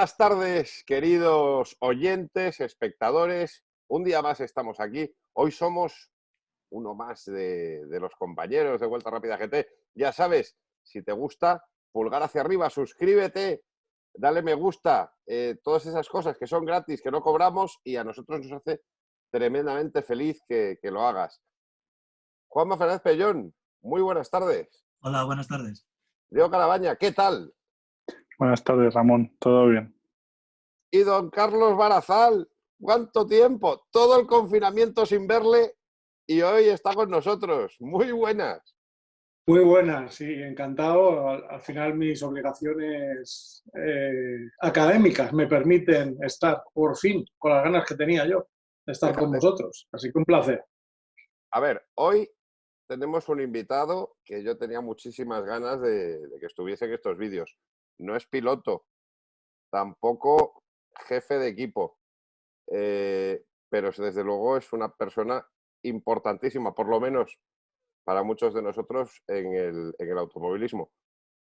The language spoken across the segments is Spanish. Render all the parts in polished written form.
buenas tardes, queridos oyentes, espectadores. Un día más estamos aquí. Hoy somos uno más de los compañeros de Vuelta Rápida GT. Ya sabes, si te gusta, pulgar hacia arriba, suscríbete, dale me gusta, todas esas cosas que son gratis, que no cobramos y a nosotros nos hace tremendamente feliz que lo hagas. Juanma Fernández Pellón, muy buenas tardes. Hola, buenas tardes. Diego Carabaña, ¿qué tal? Buenas tardes, Ramón. ¿Todo bien? Y don Carlos Barazal, ¿cuánto tiempo? Todo el confinamiento sin verle y hoy está con nosotros. Muy buenas. Muy buenas, sí, encantado. Al final mis obligaciones académicas me permiten estar, por fin, con las ganas que tenía yo de estar con vosotros. Así que un placer. A ver, hoy tenemos un invitado que yo tenía muchísimas ganas de que estuviese en estos vídeos. No es piloto, tampoco jefe de equipo, pero desde luego es una persona importantísima, por lo menos para muchos de nosotros en el automovilismo.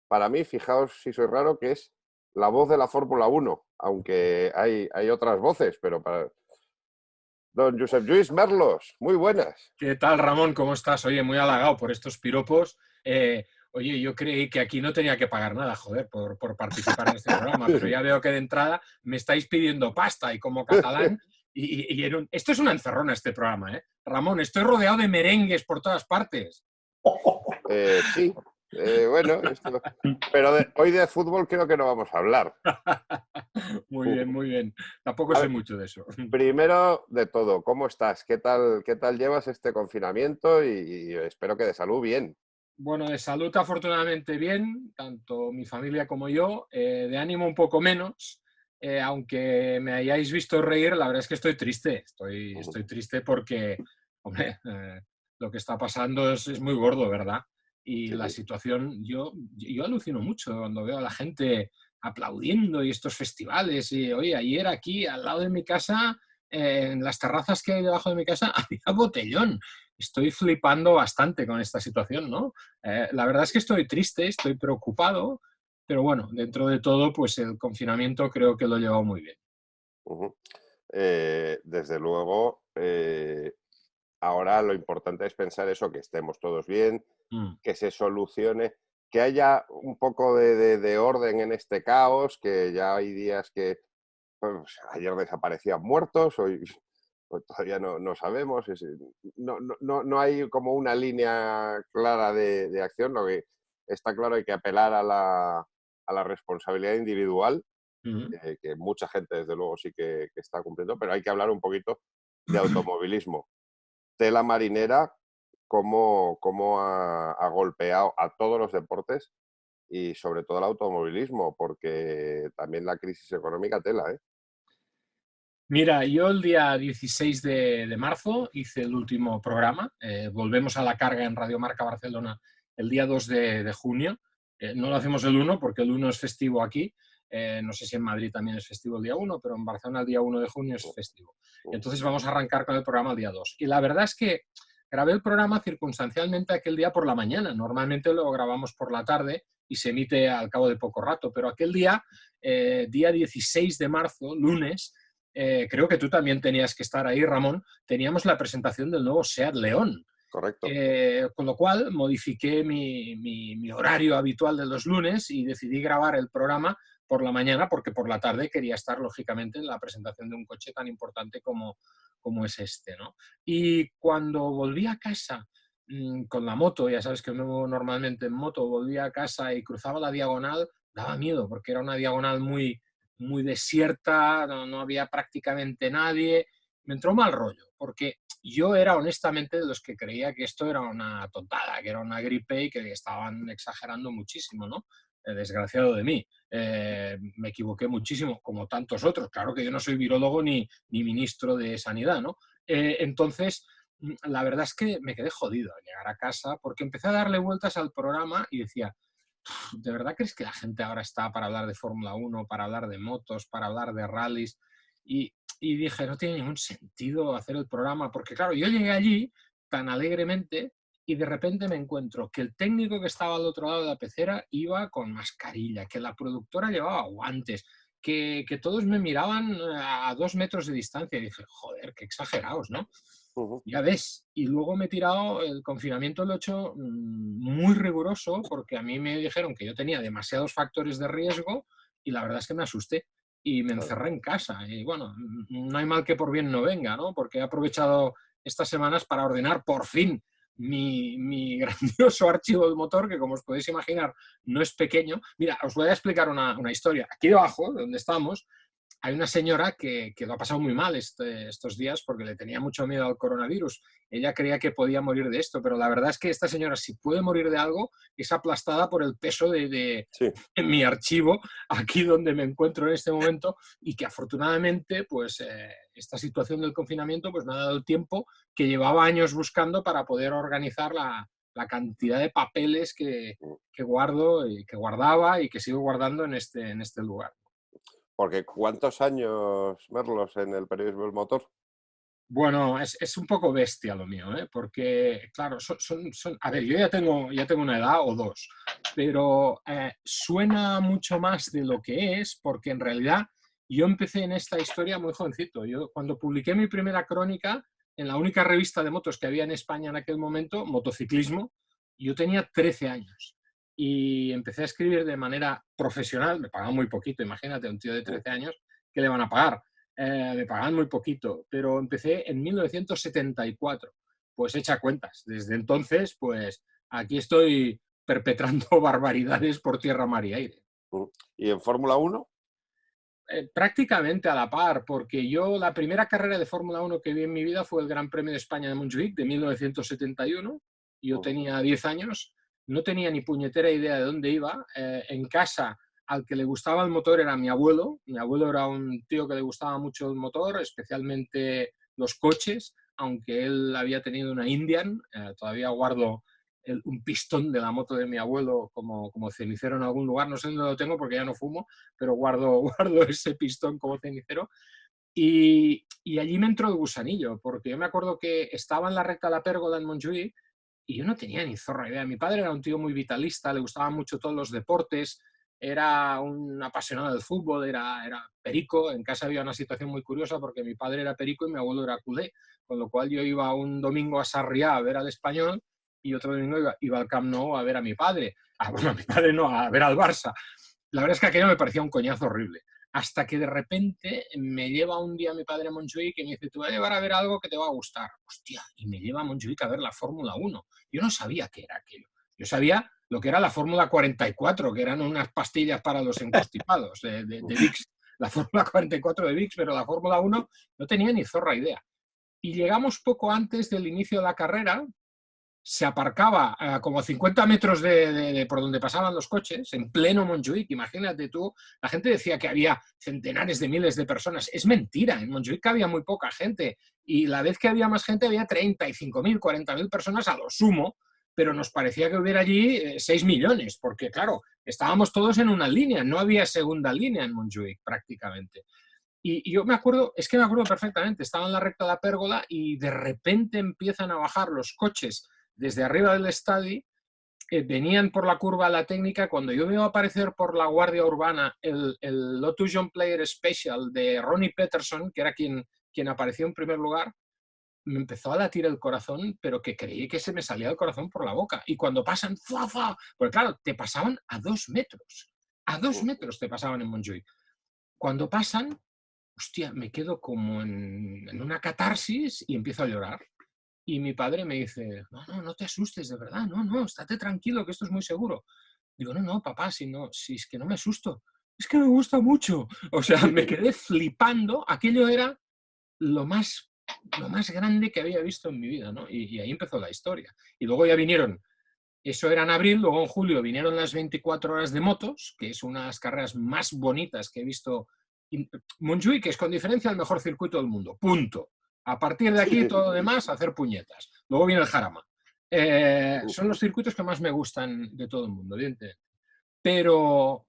Para mí, fijaos si soy raro, que es la voz de la Fórmula 1, aunque hay otras voces, pero para... Don Josep Lluís Merlos, muy buenas. ¿Qué tal, Ramón? ¿Cómo estás? Oye, muy halagado por estos piropos. Oye, yo creí que aquí no tenía que pagar nada, joder, por participar en este programa, pero ya veo que de entrada me estáis pidiendo pasta y como catalán... Esto es una encerrona, este programa, ¿eh? Ramón, estoy rodeado de merengues por todas partes. Sí, bueno, pero hoy de fútbol creo que no vamos a hablar. Muy bien, muy bien. Tampoco sé mucho de eso. Primero de todo, ¿cómo estás? ¿Qué tal llevas este confinamiento? Y espero que de salud bien. Bueno, de salud afortunadamente bien, tanto mi familia como yo. De ánimo un poco menos. Aunque me hayáis visto reír, la verdad es que estoy triste. Estoy triste porque, hombre, lo que está pasando es muy gordo, ¿verdad? Y Sí, la sí. situación, yo alucino mucho cuando veo a la gente aplaudiendo y estos festivales. Y, oye, ayer aquí, al lado de mi casa, en las terrazas que hay debajo de mi casa, había botellón. Estoy flipando bastante con esta situación, ¿no? La verdad es que estoy triste, estoy preocupado. Pero bueno, dentro de todo, pues el confinamiento creo que lo he llevado muy bien. Uh-huh. Desde luego, ahora lo importante es pensar eso, que estemos todos bien, que se solucione, que haya un poco de orden en este caos, que ya hay días que pues, ayer desaparecían muertos, hoy pues, todavía no sabemos, no hay como una línea clara de acción, lo que está claro hay que apelar a la responsabilidad individual, que mucha gente desde luego sí que está cumpliendo, pero hay que hablar un poquito de automovilismo. Tela marinera, cómo ha golpeado a todos los deportes y sobre todo el automovilismo, porque también la crisis económica tela, ¿eh? Mira, yo el día 16 de marzo hice el último programa. Volvemos a la carga en Radio Marca Barcelona el día 2 de junio. No lo hacemos el 1 porque el 1 es festivo aquí. No sé si en Madrid también es festivo el día 1, pero en Barcelona el día 1 de junio es festivo. Entonces vamos a arrancar con el programa el día 2. Y la verdad es que grabé el programa circunstancialmente aquel día por la mañana. Normalmente lo grabamos por la tarde y se emite al cabo de poco rato. Pero aquel día, día 16 de marzo, lunes, creo que tú también tenías que estar ahí, Ramón, teníamos la presentación del nuevo SEAT León. Correcto. Con lo cual modifiqué mi horario habitual de los lunes y decidí grabar el programa por la mañana porque por la tarde quería estar, lógicamente, en la presentación de un coche tan importante como es este, ¿no? Y cuando volví a casa con la moto, ya sabes que me muevo normalmente en moto, volví a casa y cruzaba la diagonal, daba miedo porque era una diagonal muy desierta, no había prácticamente nadie. Me entró mal rollo, porque yo era honestamente de los que creía que esto era una tontada, que era una gripe y que estaban exagerando muchísimo, ¿no? Desgraciado de mí. Me equivoqué muchísimo, como tantos otros. Claro que yo no soy virólogo ni ministro de Sanidad, ¿no? Entonces, la verdad es que me quedé jodido al llegar a casa porque empecé a darle vueltas al programa y decía, ¿de verdad crees que la gente ahora está para hablar de Fórmula 1, para hablar de motos, para hablar de rallies? Y dije, no tiene ningún sentido hacer el programa, porque claro, yo llegué allí tan alegremente y de repente me encuentro que el técnico que estaba al otro lado de la pecera iba con mascarilla, que la productora llevaba guantes, que todos me miraban a 2 metros de distancia y dije, joder, qué exagerados, ¿no? Ya ves, y luego me he tirado, el confinamiento lo he hecho muy riguroso porque a mí me dijeron que yo tenía demasiados factores de riesgo y la verdad es que me asusté y me encerré en casa. Y bueno, no hay mal que por bien no venga, ¿no? Porque he aprovechado estas semanas para ordenar por fin mi grandioso archivo del motor, que como os podéis imaginar no es pequeño. Mira, os voy a explicar una historia. Aquí debajo, donde estamos, hay una señora que lo ha pasado muy mal estos días porque le tenía mucho miedo al coronavirus. Ella creía que podía morir de esto, pero la verdad es que esta señora, si puede morir de algo, es aplastada por el peso de mi archivo, aquí donde me encuentro en este momento, y que afortunadamente, pues, esta situación del confinamiento pues, me ha dado el tiempo que llevaba años buscando para poder organizar la cantidad de papeles que guardo y que guardaba y que sigo guardando en este lugar. Porque ¿cuántos años, Merlos, en el periodismo del motor? Bueno, es un poco bestia lo mío, ¿eh? Porque, claro, a ver, yo ya tengo una edad o dos, pero suena mucho más de lo que es, porque en realidad yo empecé en esta historia muy jovencito. Yo, cuando publiqué mi primera crónica, en la única revista de motos que había en España en aquel momento, Motociclismo, yo tenía 13 años. Y empecé a escribir de manera profesional, me pagaban muy poquito, imagínate, un tío de 13 años, ¿qué le van a pagar? Me pagaban muy poquito, pero empecé en 1974. Pues echa cuentas. Desde entonces, pues aquí estoy perpetrando barbaridades por tierra, mar y aire. ¿Y en Fórmula 1? Prácticamente a la par, porque yo la primera carrera de Fórmula 1 que vi en mi vida fue el Gran Premio de España de Montjuïc de 1971. Yo tenía 10 años, no tenía ni puñetera idea de dónde iba. En casa, al que le gustaba el motor era mi abuelo. Mi abuelo era un tío que le gustaba mucho el motor, especialmente los coches, aunque él había tenido una Indian. Todavía guardo un pistón de la moto de mi abuelo como cenicero en algún lugar. No sé dónde lo tengo porque ya no fumo, pero guardo ese pistón como cenicero. Y allí me entró el gusanillo, porque yo me acuerdo que estaba en la recta de la Pérgola en Montjuïc y yo no tenía ni zorra idea. Mi padre era un tío muy vitalista, le gustaban mucho todos los deportes, era un apasionado del fútbol, era perico. En casa había una situación muy curiosa porque mi padre era perico y mi abuelo era culé, con lo cual yo iba un domingo a Sarriá a ver al Español y otro domingo iba al Camp Nou a ver a mi padre. Bueno, a mi padre no, a ver al Barça. La verdad es que aquello me parecía un coñazo horrible. Hasta que de repente me lleva un día mi padre a Montjuïc y me dice, te voy a llevar a ver algo que te va a gustar. Hostia, y me lleva a Montjuïc a ver la Fórmula 1. Yo no sabía qué era aquello. Yo sabía lo que era la Fórmula 44, que eran unas pastillas para los encostipados de VIX. La Fórmula 44 de VIX, pero la Fórmula 1 no tenía ni zorra idea. Y llegamos poco antes del inicio de la carrera. Se aparcaba como a 50 metros de por donde pasaban los coches, en pleno Montjuïc. Imagínate tú, la gente decía que había centenares de miles de personas. Es mentira, en Montjuïc había muy poca gente y la vez que había más gente había 35.000, 40.000 personas a lo sumo, pero nos parecía que hubiera allí 6 millones, porque claro, estábamos todos en una línea, no había segunda línea en Montjuïc prácticamente. Y yo me acuerdo perfectamente, estaba en la recta de la Pérgola y de repente empiezan a bajar los coches desde arriba del estadio, venían por la curva la técnica. Cuando yo veo aparecer por la Guardia Urbana el Lotus John Player Special de Ronnie Peterson, que era quien apareció en primer lugar, me empezó a latir el corazón, pero que creí que se me salía el corazón por la boca. Y cuando pasan, ¡fua, fua! Porque claro, te pasaban a 2 metros. A 2 metros te pasaban en Montjuïc. Cuando pasan, hostia, me quedo como en una catarsis y empiezo a llorar. Y mi padre me dice, no te asustes, de verdad, no, estate tranquilo, que esto es muy seguro. Digo, no, papá, si es que no me asusto, es que me gusta mucho. O sea, me quedé flipando, aquello era lo más grande que había visto en mi vida, ¿no? Y ahí empezó la historia. Y luego ya vinieron, eso era en abril, luego en julio vinieron las 24 horas de motos, que es una de las carreras más bonitas que he visto. Montjuïc es con diferencia el mejor circuito del mundo, punto. A partir de aquí, todo lo demás, hacer puñetas. Luego viene el Jarama. Son los circuitos que más me gustan de todo el mundo, evidentemente. Pero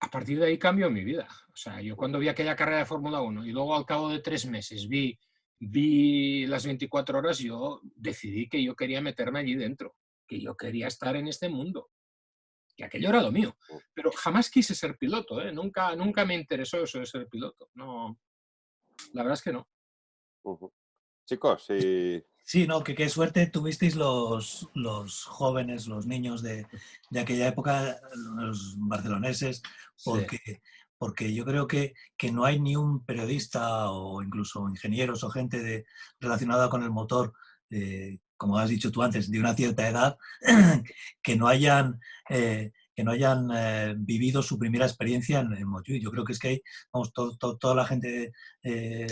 a partir de ahí cambió mi vida. O sea, yo cuando vi aquella carrera de Fórmula 1 y luego al cabo de 3 meses vi las 24 horas, yo decidí que yo quería meterme allí dentro, que yo quería estar en este mundo. que aquello era lo mío. Pero jamás quise ser piloto, ¿eh? Nunca me interesó eso de ser piloto. No, la verdad es que no. Chicos, sí. Sí, no, que qué suerte tuvisteis los jóvenes, los niños de aquella época, los barceloneses, porque yo creo que no hay ni un periodista o incluso ingenieros o gente relacionada con el motor, como has dicho tú antes, de una cierta edad, que no hayan vivido su primera experiencia en Montjuïc. Yo creo que es que hay, vamos, toda la gente,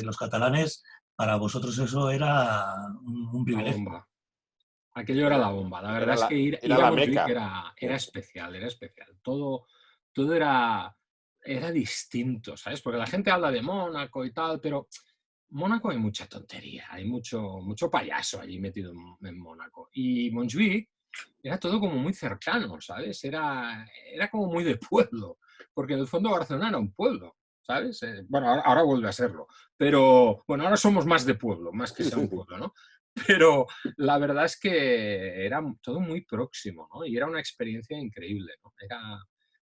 los catalanes, para vosotros eso era un privilegio. La bomba. Aquello era la bomba. La verdad es que ir a Montjuïc era especial, era especial. Todo era distinto, ¿sabes? Porque la gente habla de Mónaco y tal, pero Mónaco hay mucha tontería, hay mucho payaso allí metido en Mónaco. Y Montjuïc era todo como muy cercano, ¿sabes? Era como muy de pueblo, porque en el fondo Barcelona era un pueblo, ¿sabes? Bueno, ahora vuelve a serlo, pero bueno, ahora somos más de pueblo, más que sea un pueblo, ¿no? Pero la verdad es que era todo muy próximo, ¿no? Y era una experiencia increíble, ¿no? Era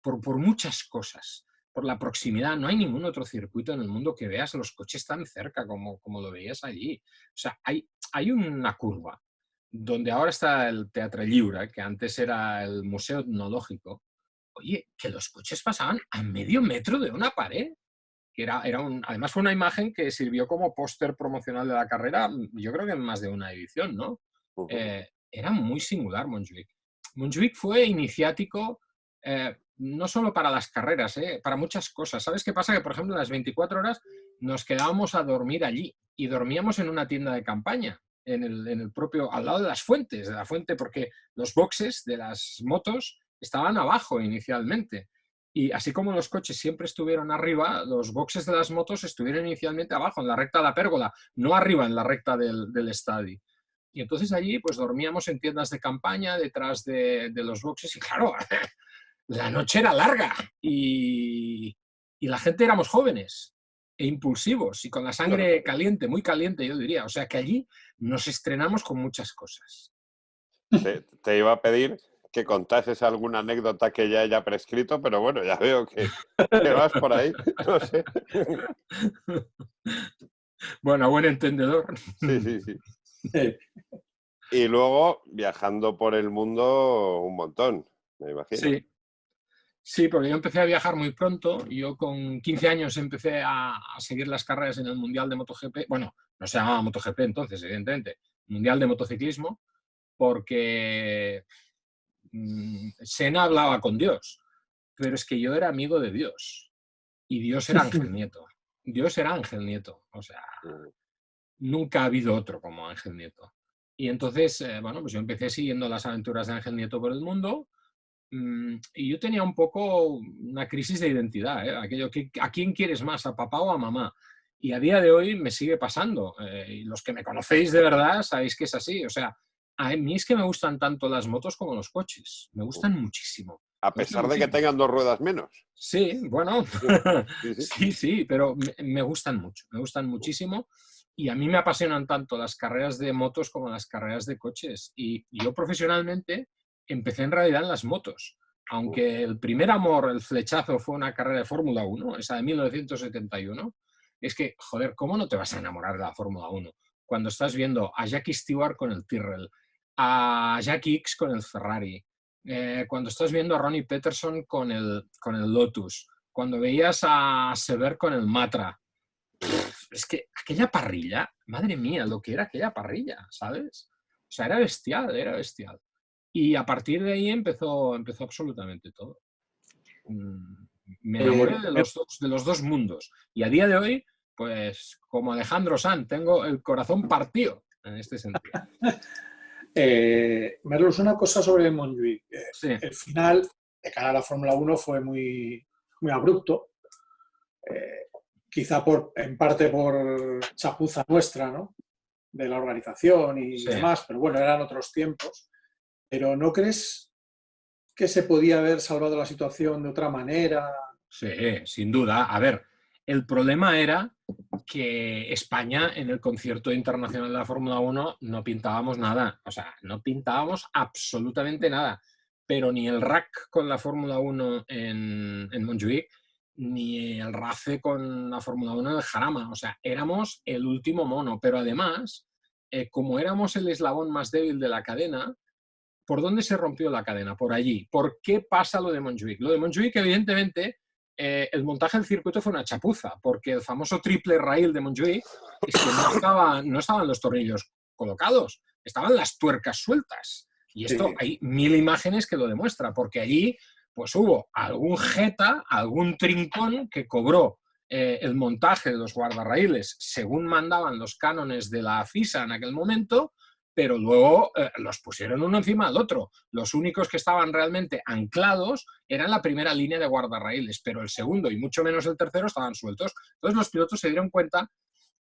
por muchas cosas, por la proximidad. No hay ningún otro circuito en el mundo que veas los coches tan cerca como lo veías allí. O sea, hay una curva donde ahora está el Teatre Lliure, que antes era el Museo Etnológico. Oye, que los coches pasaban a medio metro de una pared. Que además fue una imagen que sirvió como póster promocional de la carrera, yo creo que en más de una edición, ¿no? Era muy singular Montjuïc. Montjuïc fue iniciático no solo para las carreras, para muchas cosas. ¿Sabes qué pasa? Que, por ejemplo, en las 24 horas nos quedábamos a dormir allí y dormíamos en una tienda de campaña, en el propio, al lado de la fuente, porque los boxes de las motos estaban abajo inicialmente. Y así como los coches siempre estuvieron arriba, los boxes de las motos estuvieron inicialmente abajo, en la recta de la pérgola, no arriba en la recta del estadio. Y entonces allí pues dormíamos en tiendas de campaña detrás de los boxes y claro, la noche era larga y la gente éramos jóvenes e impulsivos y con la sangre caliente, muy caliente yo diría. O sea que allí nos estrenamos con muchas cosas. Te iba a pedir que contases alguna anécdota que ya haya prescrito, pero bueno, ya veo que vas por ahí, no sé. Bueno, a buen entendedor. Sí. Y luego, viajando por el mundo un montón, me imagino. Sí, porque yo empecé a viajar muy pronto. Yo con 15 años empecé a seguir las carreras en el Mundial de MotoGP. Bueno, no se llamaba MotoGP entonces, evidentemente. Mundial de Motociclismo, porque Senna hablaba con Dios, pero es que yo era amigo de Dios y Dios era Ángel Nieto. Dios era Ángel Nieto, o sea, nunca ha habido otro como Ángel Nieto. Y entonces, bueno, pues yo empecé siguiendo las aventuras de Ángel Nieto por el mundo y yo tenía un poco una crisis de identidad, ¿eh? Aquello, ¿a quién quieres más, a papá o a mamá? Y a día de hoy me sigue pasando. Y los que me conocéis de verdad sabéis que es así, o sea, a mí es que me gustan tanto las motos como los coches. Me gustan muchísimo. A pesar de que tengan 2 ruedas menos. Sí, bueno. Sí, pero me gustan mucho. Me gustan muchísimo. Y a mí me apasionan tanto las carreras de motos como las carreras de coches. Y yo profesionalmente empecé en realidad en las motos. Aunque el primer amor, el flechazo, fue una carrera de Fórmula 1, esa de 1971. Es que, joder, ¿cómo no te vas a enamorar de la Fórmula 1? Cuando estás viendo a Jackie Stewart con el Tyrrell, a Jack Hicks con el Ferrari, cuando estás viendo a Ronnie Peterson con el Lotus, cuando veías a Sever con el Matra, es que aquella parrilla, madre mía, lo que era aquella parrilla, ¿sabes? O sea, era bestial, era bestial. Y a partir de ahí empezó absolutamente todo. Me enamoré de los dos mundos. Y a día de hoy, pues como Alejandro Sanz, tengo el corazón partido en este sentido. Merlos, una cosa sobre Montjuïc. Sí. El final de cara a la Fórmula 1 fue muy, muy abrupto. Quizá en parte por chapuza nuestra, ¿no? De la organización y demás, pero bueno, eran otros tiempos. Pero ¿no crees que se podía haber salvado la situación de otra manera? Sí, sin duda. A ver, el problema era que España en el concierto internacional de la Fórmula 1 no pintábamos nada. O sea, no pintábamos absolutamente nada. pero ni el RAC con la Fórmula 1 en Montjuïc, ni el RACE con la Fórmula 1 en el Jarama. O sea, éramos el último mono, pero además, como éramos el eslabón más débil de la cadena, ¿por dónde se rompió la cadena? Por allí. ¿Por qué pasa lo de Montjuïc? Lo de Montjuïc, evidentemente, el montaje del circuito fue una chapuza, porque el famoso triple rail de Montjuïc es que no estaban los tornillos colocados, estaban las tuercas sueltas. Y esto Sí. hay 1000 imágenes que lo demuestra, porque allí pues hubo algún jeta, algún trincón que cobró el montaje de los guardarraíles según mandaban los cánones de la FISA en aquel momento, pero luego los pusieron uno encima del otro. Los únicos que estaban realmente anclados eran la primera línea de guardarraíles, pero el segundo y mucho menos el tercero estaban sueltos. Entonces los pilotos se dieron cuenta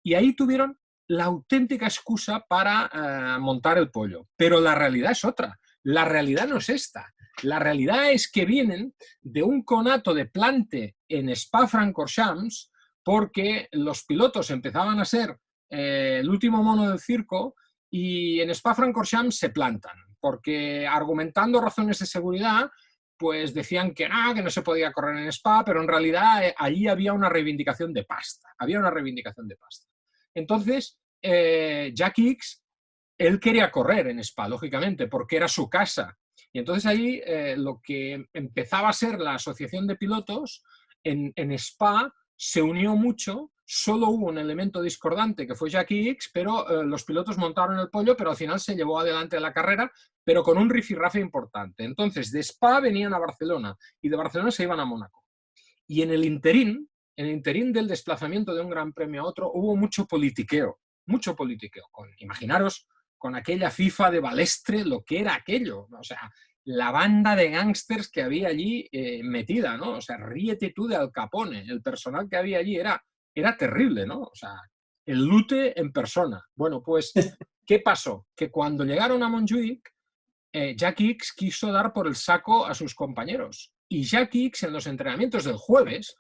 y ahí tuvieron la auténtica excusa para montar el pollo. Pero la realidad es otra. La realidad no es esta. La realidad es que vienen de un conato de plante en Spa-Francorchamps porque los pilotos empezaban a ser el último mono del circo y en Spa-Francorchamps se plantan porque argumentando razones de seguridad pues decían que no se podía correr en Spa, pero en realidad allí había una reivindicación de pasta. Había una reivindicación de pasta. Entonces, Jack Hicks, él quería correr en Spa, lógicamente, porque era su casa. Y entonces allí lo que empezaba a ser la asociación de pilotos, en Spa se unió mucho, solo hubo un elemento discordante que fue Jack Hicks, pero los pilotos montaron el pollo, pero al final se llevó adelante la carrera, pero con un rifirrafe importante. Entonces de Spa venían a Barcelona y de Barcelona se iban a Mónaco. Y en el interín del desplazamiento de un gran premio a otro hubo mucho politiqueo. Imaginaros con aquella FIFA de Balestre lo que era aquello, o sea, la banda de gángsters que había allí metida, ¿no? O sea, ríete tú de Al Capone, el personal que había allí era terrible, ¿no? O sea, el lute en persona. Bueno, pues, ¿qué pasó? Que cuando llegaron a Montjuïc, Jack Hicks quiso dar por el saco a sus compañeros. Y Jack Hicks en los entrenamientos del jueves,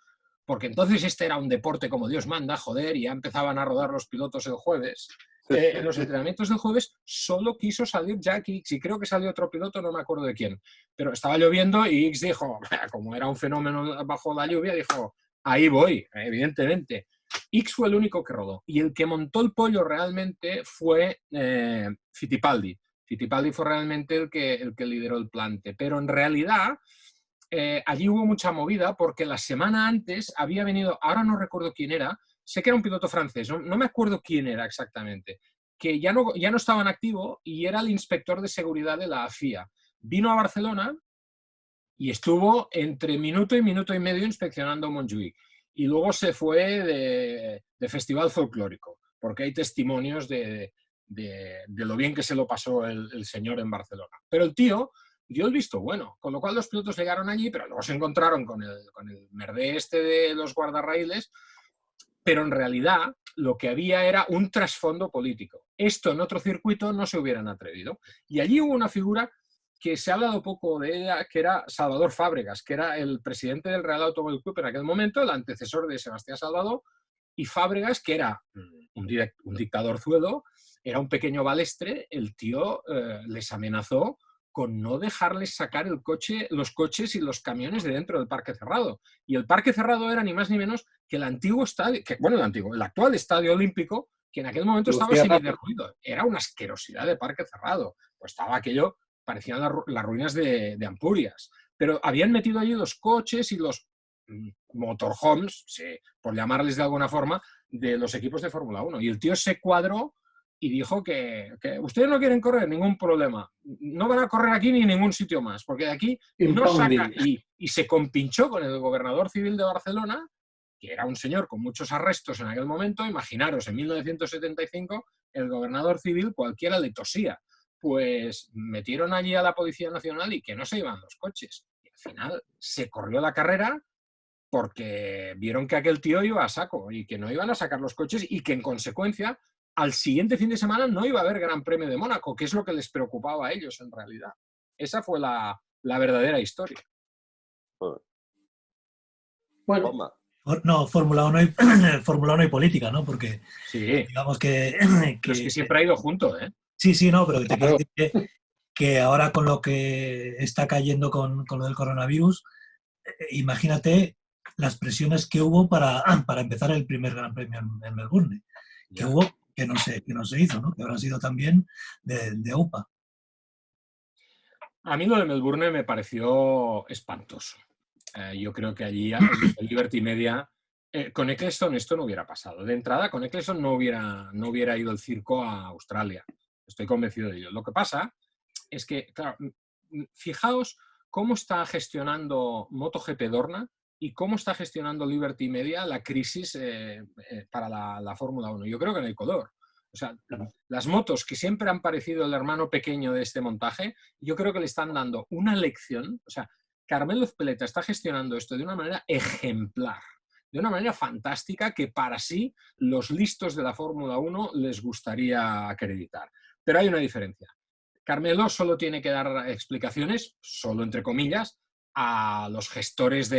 porque entonces este era un deporte como Dios manda, joder, y ya empezaban a rodar los pilotos el jueves, en los entrenamientos del jueves solo quiso salir Jack Hicks y creo que salió otro piloto, no me acuerdo de quién, pero estaba lloviendo y Hicks dijo, como era un fenómeno bajo la lluvia, dijo, ahí voy, evidentemente. Hicks fue el único que rodó y el que montó el pollo realmente fue Fittipaldi. Fittipaldi fue realmente el que lideró el plante, pero en realidad allí hubo mucha movida porque la semana antes había venido, ahora no recuerdo quién era, sé que era un piloto francés, no me acuerdo quién era exactamente, que ya no estaba en activo y era el inspector de seguridad de la FIA. Vino a Barcelona y estuvo entre minuto y medio inspeccionando Montjuïc. Y luego se fue de festival folclórico, porque hay testimonios de lo bien que se lo pasó el señor en Barcelona. Pero el tío dio el visto bueno, con lo cual los pilotos llegaron allí, pero luego se encontraron con el merdé este de los guardarraíles, pero en realidad lo que había era un trasfondo político. Esto en otro circuito no se hubieran atrevido. Y allí hubo una figura que se ha hablado poco de ella, que era Salvador Fábregas, que era el presidente del Real Automóvil Club en aquel momento, el antecesor de Sebastián Salvador, y Fábregas, que era un dictador zuedo, era un pequeño balestre, el tío les amenazó con no dejarles sacar los coches y los camiones de dentro del parque cerrado. Y el parque cerrado era ni más ni menos que el antiguo estadio, el actual estadio olímpico, que en aquel momento estaba semiderruido. Era una asquerosidad de parque cerrado. Pues estaba aquello, parecían las ruinas de Ampurias. Pero habían metido allí los coches y los motorhomes, sí, por llamarles de alguna forma, de los equipos de Fórmula 1. Y el tío se cuadró y dijo que ustedes no quieren correr, ningún problema. No van a correr aquí ni en ningún sitio más, porque de aquí no sacan. Y se compinchó con el gobernador civil de Barcelona, que era un señor con muchos arrestos en aquel momento. Imaginaros, en 1975, el gobernador civil cualquiera le tosía. Pues metieron allí a la Policía Nacional y que no se iban los coches. Y al final se corrió la carrera porque vieron que aquel tío iba a saco y que no iban a sacar los coches y que en consecuencia al siguiente fin de semana no iba a haber Gran Premio de Mónaco, que es lo que les preocupaba a ellos en realidad. Esa fue la verdadera historia. Bueno. No, Fórmula 1 y política, ¿no? Porque sí. Digamos que Pero es que siempre ha ido junto, ¿eh? Sí, no, pero te quiero decir que ahora con lo que está cayendo con lo del coronavirus, imagínate las presiones que hubo para empezar el primer Gran Premio en Melbourne, que hubo, que no se hizo, ¿no? Que habrá sido también de UPA. A mí lo de Melbourne me pareció espantoso. Yo creo que allí, en Liberty Media, con Eccleston esto no hubiera pasado. De entrada, con Eccleston no hubiera ido el circo a Australia. Estoy convencido de ello. Lo que pasa es que, claro, fijaos cómo está gestionando MotoGP Dorna y cómo está gestionando Liberty Media la crisis para la Fórmula 1. Yo creo que no hay color. O sea, las motos que siempre han parecido el hermano pequeño de este montaje, yo creo que le están dando una lección. O sea, Carmelo Ezpeleta está gestionando esto de una manera ejemplar, de una manera fantástica que para sí los listos de la Fórmula 1 les gustaría acreditar. Pero hay una diferencia. Carmelo solo tiene que dar explicaciones, solo entre comillas, a los gestores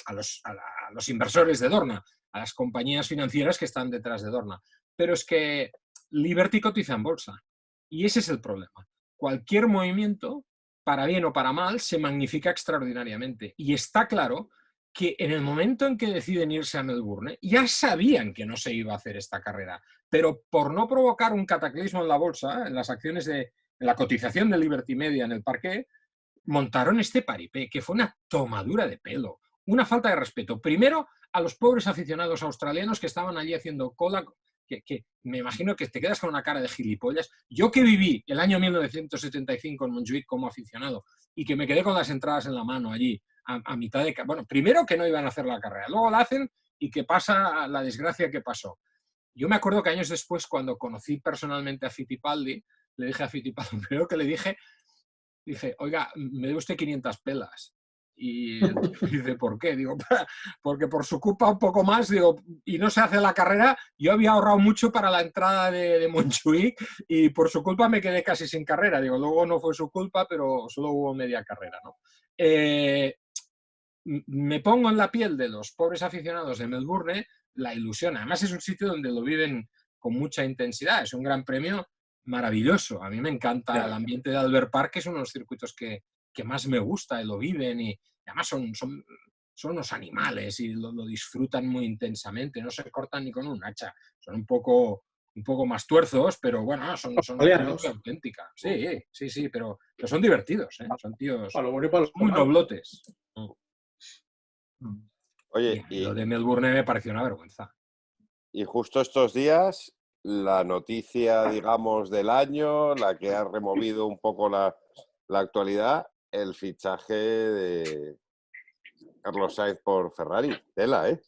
a los inversores de Dorna, a las compañías financieras que están detrás de Dorna. Pero es que Liberty cotiza en bolsa. Y ese es el problema. Cualquier movimiento, para bien o para mal, se magnifica extraordinariamente. Y está claro que en el momento en que deciden irse a Melbourne, ya sabían que no se iba a hacer esta carrera. Pero por no provocar un cataclismo en la bolsa, en las acciones en la cotización de Liberty Media en el parqué, montaron este paripé, que fue una tomadura de pelo, una falta de respeto. Primero, a los pobres aficionados australianos que estaban allí haciendo cola, que me imagino que te quedas con una cara de gilipollas. Yo que viví el año 1975 en Montjuïc como aficionado y que me quedé con las entradas en la mano allí a mitad de... Bueno, primero que no iban a hacer la carrera, luego la hacen y que pasa la desgracia que pasó. Yo me acuerdo que años después, cuando conocí personalmente a Fittipaldi, le dije a Fittipaldi, primero que le dije, oiga, me debe usted 500 pelas. Y dice, ¿por qué? Digo, porque por su culpa un poco más, digo, y no se hace la carrera. Yo había ahorrado mucho para la entrada de Montjuïc y por su culpa me quedé casi sin carrera. Digo, luego no fue su culpa, pero solo hubo media carrera, ¿no? Me pongo en la piel de los pobres aficionados de Melbourne, la ilusión. Además es un sitio donde lo viven con mucha intensidad. Es un gran premio maravilloso. A mí me encanta el ambiente de Albert Park, que es uno de los circuitos que más me gusta y lo viven y además son unos animales y lo disfrutan muy intensamente, no se cortan ni con un hacha, son un poco más tuerzos, pero bueno, son muy auténticas. Sí, pero son divertidos, ¿eh? Son tíos muy noblotes. Oye, y lo de Melbourne me pareció una vergüenza. Y justo estos días, la noticia, digamos, del año, la que ha removido un poco la actualidad, el fichaje de Carlos Sainz por Ferrari. Tela, ¿eh?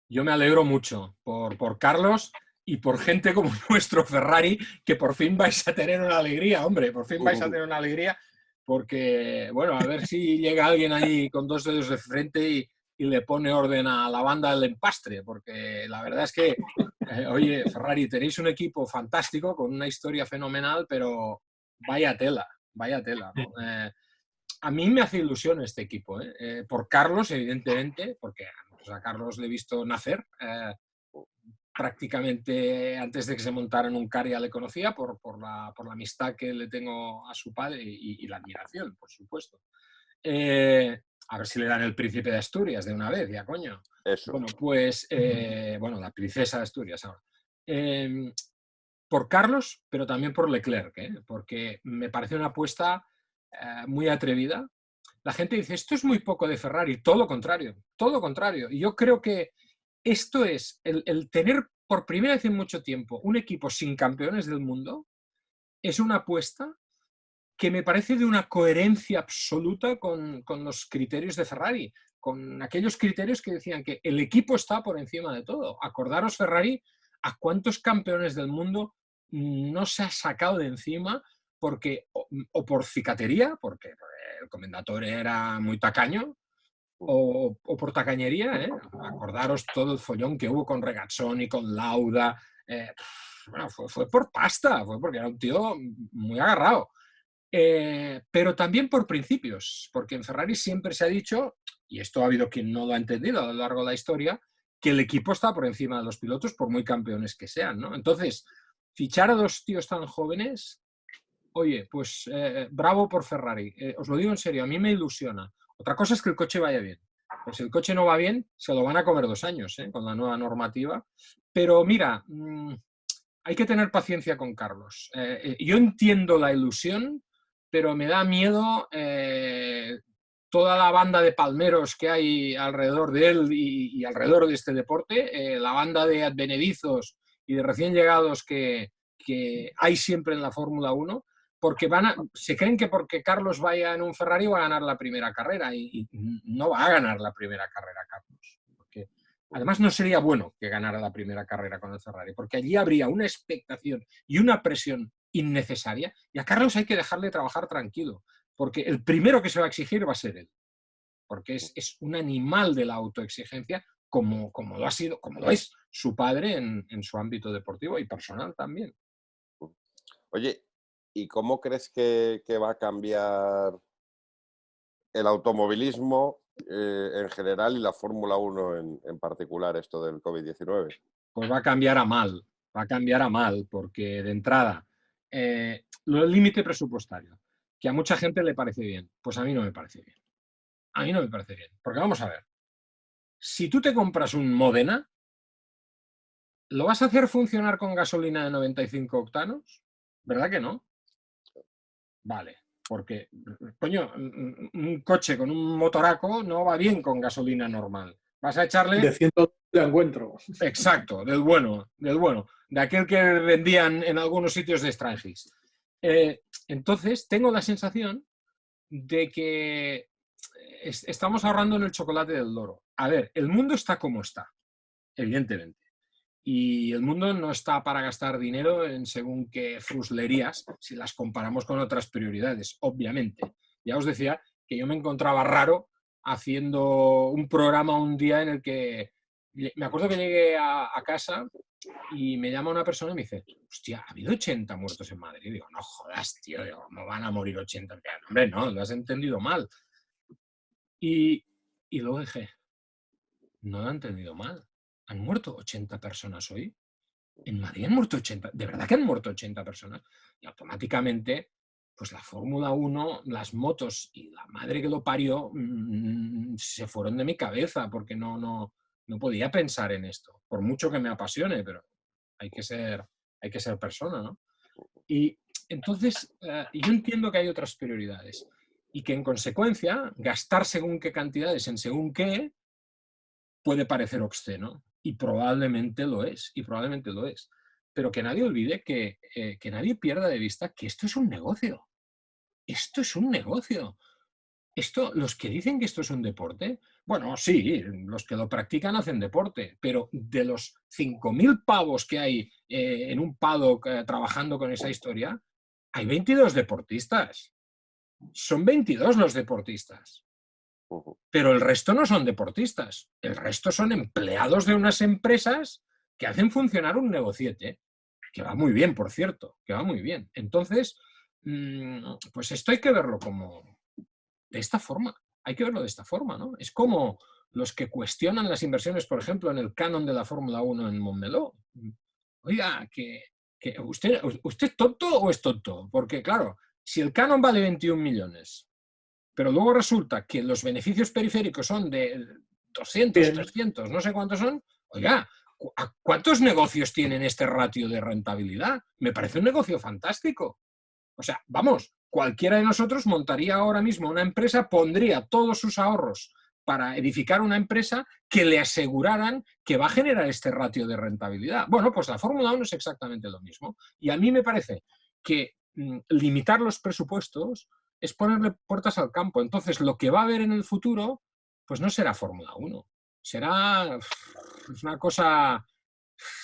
Yo me alegro mucho por Carlos y por gente como nuestro Ferrari, que por fin vais a tener una alegría, hombre, por fin vais a tener una alegría, porque, bueno, a ver si llega alguien ahí con 2 dedos de frente y le pone orden a la banda del empastre, porque la verdad es que, oye, Ferrari, tenéis un equipo fantástico, con una historia fenomenal, pero vaya tela, ¿no? A mí me hace ilusión este equipo, por Carlos, evidentemente, porque a Carlos le he visto nacer, prácticamente antes de que se montara en un car ya le conocía por la amistad que le tengo a su padre y la admiración, por supuesto. A ver si le dan el príncipe de Asturias de una vez, ya coño. Eso. Bueno, pues, la princesa de Asturias ahora. Por Carlos, pero también por Leclerc, porque me parece una apuesta muy atrevida. La gente dice, esto es muy poco de Ferrari, todo lo contrario. Y yo creo que esto es el tener por primera vez en mucho tiempo un equipo sin campeones del mundo, es una apuesta que me parece de una coherencia absoluta con los criterios de Ferrari, con aquellos criterios que decían que el equipo está por encima de todo. Acordaros, Ferrari, a cuántos campeones del mundo no se ha sacado de encima porque o por cicatería, porque el comendatore era muy tacaño, o por tacañería, ¿eh? Acordaros todo el follón que hubo con Regazzoni, con Lauda. Bueno, fue por pasta, fue porque era un tío muy agarrado. Pero también por principios, porque en Ferrari siempre se ha dicho, y esto ha habido quien no lo ha entendido a lo largo de la historia, que el equipo está por encima de los pilotos por muy campeones que sean, ¿no? Entonces, fichar a 2 tíos tan jóvenes, oye, pues bravo por Ferrari. Os lo digo en serio, a mí me ilusiona. Otra cosa es que el coche vaya bien. Pues si el coche no va bien, se lo van a comer 2 años, con la nueva normativa. Pero mira, hay que tener paciencia con Carlos. Yo entiendo la ilusión, pero me da miedo toda la banda de palmeros que hay alrededor de él y alrededor de este deporte, la banda de advenedizos y de recién llegados que hay siempre en la Fórmula 1, porque se creen que porque Carlos vaya en un Ferrari va a ganar la primera carrera y no va a ganar la primera carrera Carlos. Porque además no sería bueno que ganara la primera carrera con el Ferrari, porque allí habría una expectación y una presión innecesaria y a Carlos hay que dejarle trabajar tranquilo, porque el primero que se va a exigir va a ser él, porque es un animal de la autoexigencia como lo ha sido, como lo es su padre en su ámbito deportivo y personal también. Oye, ¿y cómo crees que va a cambiar el automovilismo en general y la Fórmula 1 en particular, esto del COVID-19? Pues va a cambiar a mal, porque de entrada, el límite presupuestario, que a mucha gente le parece bien, pues a mí no me parece bien. A mí no me parece bien, porque vamos a ver, si tú te compras un Modena, ¿lo vas a hacer funcionar con gasolina de 95 octanos? ¿Verdad que no? Vale, porque, coño, un coche con un motoraco no va bien con gasolina normal. Vas a echarle... De 100 de encuentro. Exacto, del bueno, de aquel que vendían en algunos sitios de Strangis. Entonces, tengo la sensación de que estamos ahorrando en el chocolate del loro. A ver, el mundo está como está, evidentemente. Y el mundo no está para gastar dinero en según qué fruslerías si las comparamos con otras prioridades, obviamente. Ya os decía que yo me encontraba raro haciendo un programa un día en el que... Me acuerdo que llegué a casa y me llama una persona y me dice, hostia, ¿ha habido 80 muertos en Madrid? Y digo, no jodas, tío, ¿cómo van a morir 80? Hombre, no, lo has entendido mal. Y luego dije, no lo he entendido mal. ¿Han muerto 80 personas hoy? En Madrid han muerto 80, ¿de verdad que han muerto 80 personas? Y automáticamente, pues la Fórmula 1, las motos y la madre que lo parió se fueron de mi cabeza porque no podía pensar en esto, por mucho que me apasione, pero hay que ser persona, ¿no? Y entonces, yo entiendo que hay otras prioridades y que en consecuencia gastar según qué cantidades en según qué puede parecer obsceno y probablemente lo es, Pero que nadie olvide que nadie pierda de vista que esto es un negocio. Esto es un negocio. Los que dicen que esto es un deporte, bueno, sí, los que lo practican hacen deporte, pero de los 5.000 pavos que hay en un paddock trabajando con esa historia, hay 22 deportistas. Son 22 los deportistas. Pero el resto no son deportistas. El resto son empleados de unas empresas que hacen funcionar un negociete, que va muy bien, por cierto, que va muy bien. Entonces, pues esto hay que verlo como de esta forma. Hay que verlo de esta forma, ¿no? Es como los que cuestionan las inversiones, por ejemplo, en el canon de la Fórmula 1 en Montmeló. Oiga, que ¿usted es tonto o es tonto? Porque, claro, si el canon vale 21 millones, pero luego resulta que los beneficios periféricos son de 200, 300, no sé cuántos son, oiga, ¿cuántos negocios tienen este ratio de rentabilidad? Me parece un negocio fantástico. O sea, vamos, cualquiera de nosotros montaría ahora mismo una empresa, pondría todos sus ahorros para edificar una empresa que le aseguraran que va a generar este ratio de rentabilidad. Bueno, pues la Fórmula 1 es exactamente lo mismo. Y a mí me parece que limitar los presupuestos es ponerle puertas al campo. Entonces, lo que va a haber en el futuro, pues no será Fórmula 1. Será una cosa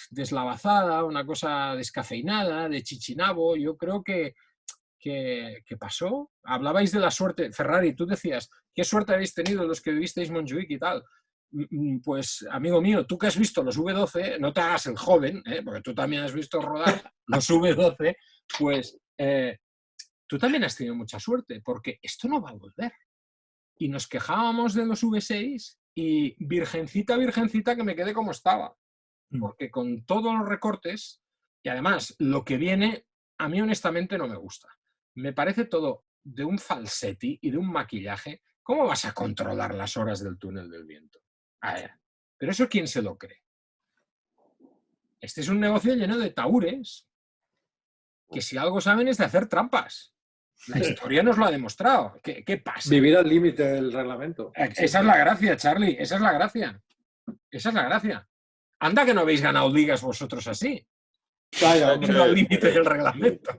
deslavazada, una cosa descafeinada, de chichinabo. Yo creo que pasó. Hablabais de la suerte. Ferrari, tú decías, ¿qué suerte habéis tenido los que vivisteis Montjuic y tal? Pues, amigo mío, tú que has visto los V12, no te hagas el joven, porque tú también has visto rodar los V12, pues tú también has tenido mucha suerte, porque esto no va a volver. Y nos quejábamos de los V6 y virgencita, virgencita, que me quedé como estaba. Porque con todos los recortes, y además lo que viene, a mí honestamente no me gusta. me parece todo de un falsetti y de un maquillaje. ¿Cómo vas a controlar las horas del túnel del viento? A ver, ¿pero eso quién se lo cree? Este es un negocio lleno de tahúres que si algo saben es de hacer trampas. La historia nos lo ha demostrado. ¿Qué pasa? Vivir al límite del reglamento. Esa es la gracia, Charlie. Esa es la gracia. Esa es la gracia. Anda que no habéis ganado ligas vosotros así. Vaya, hombre. Al límite del reglamento.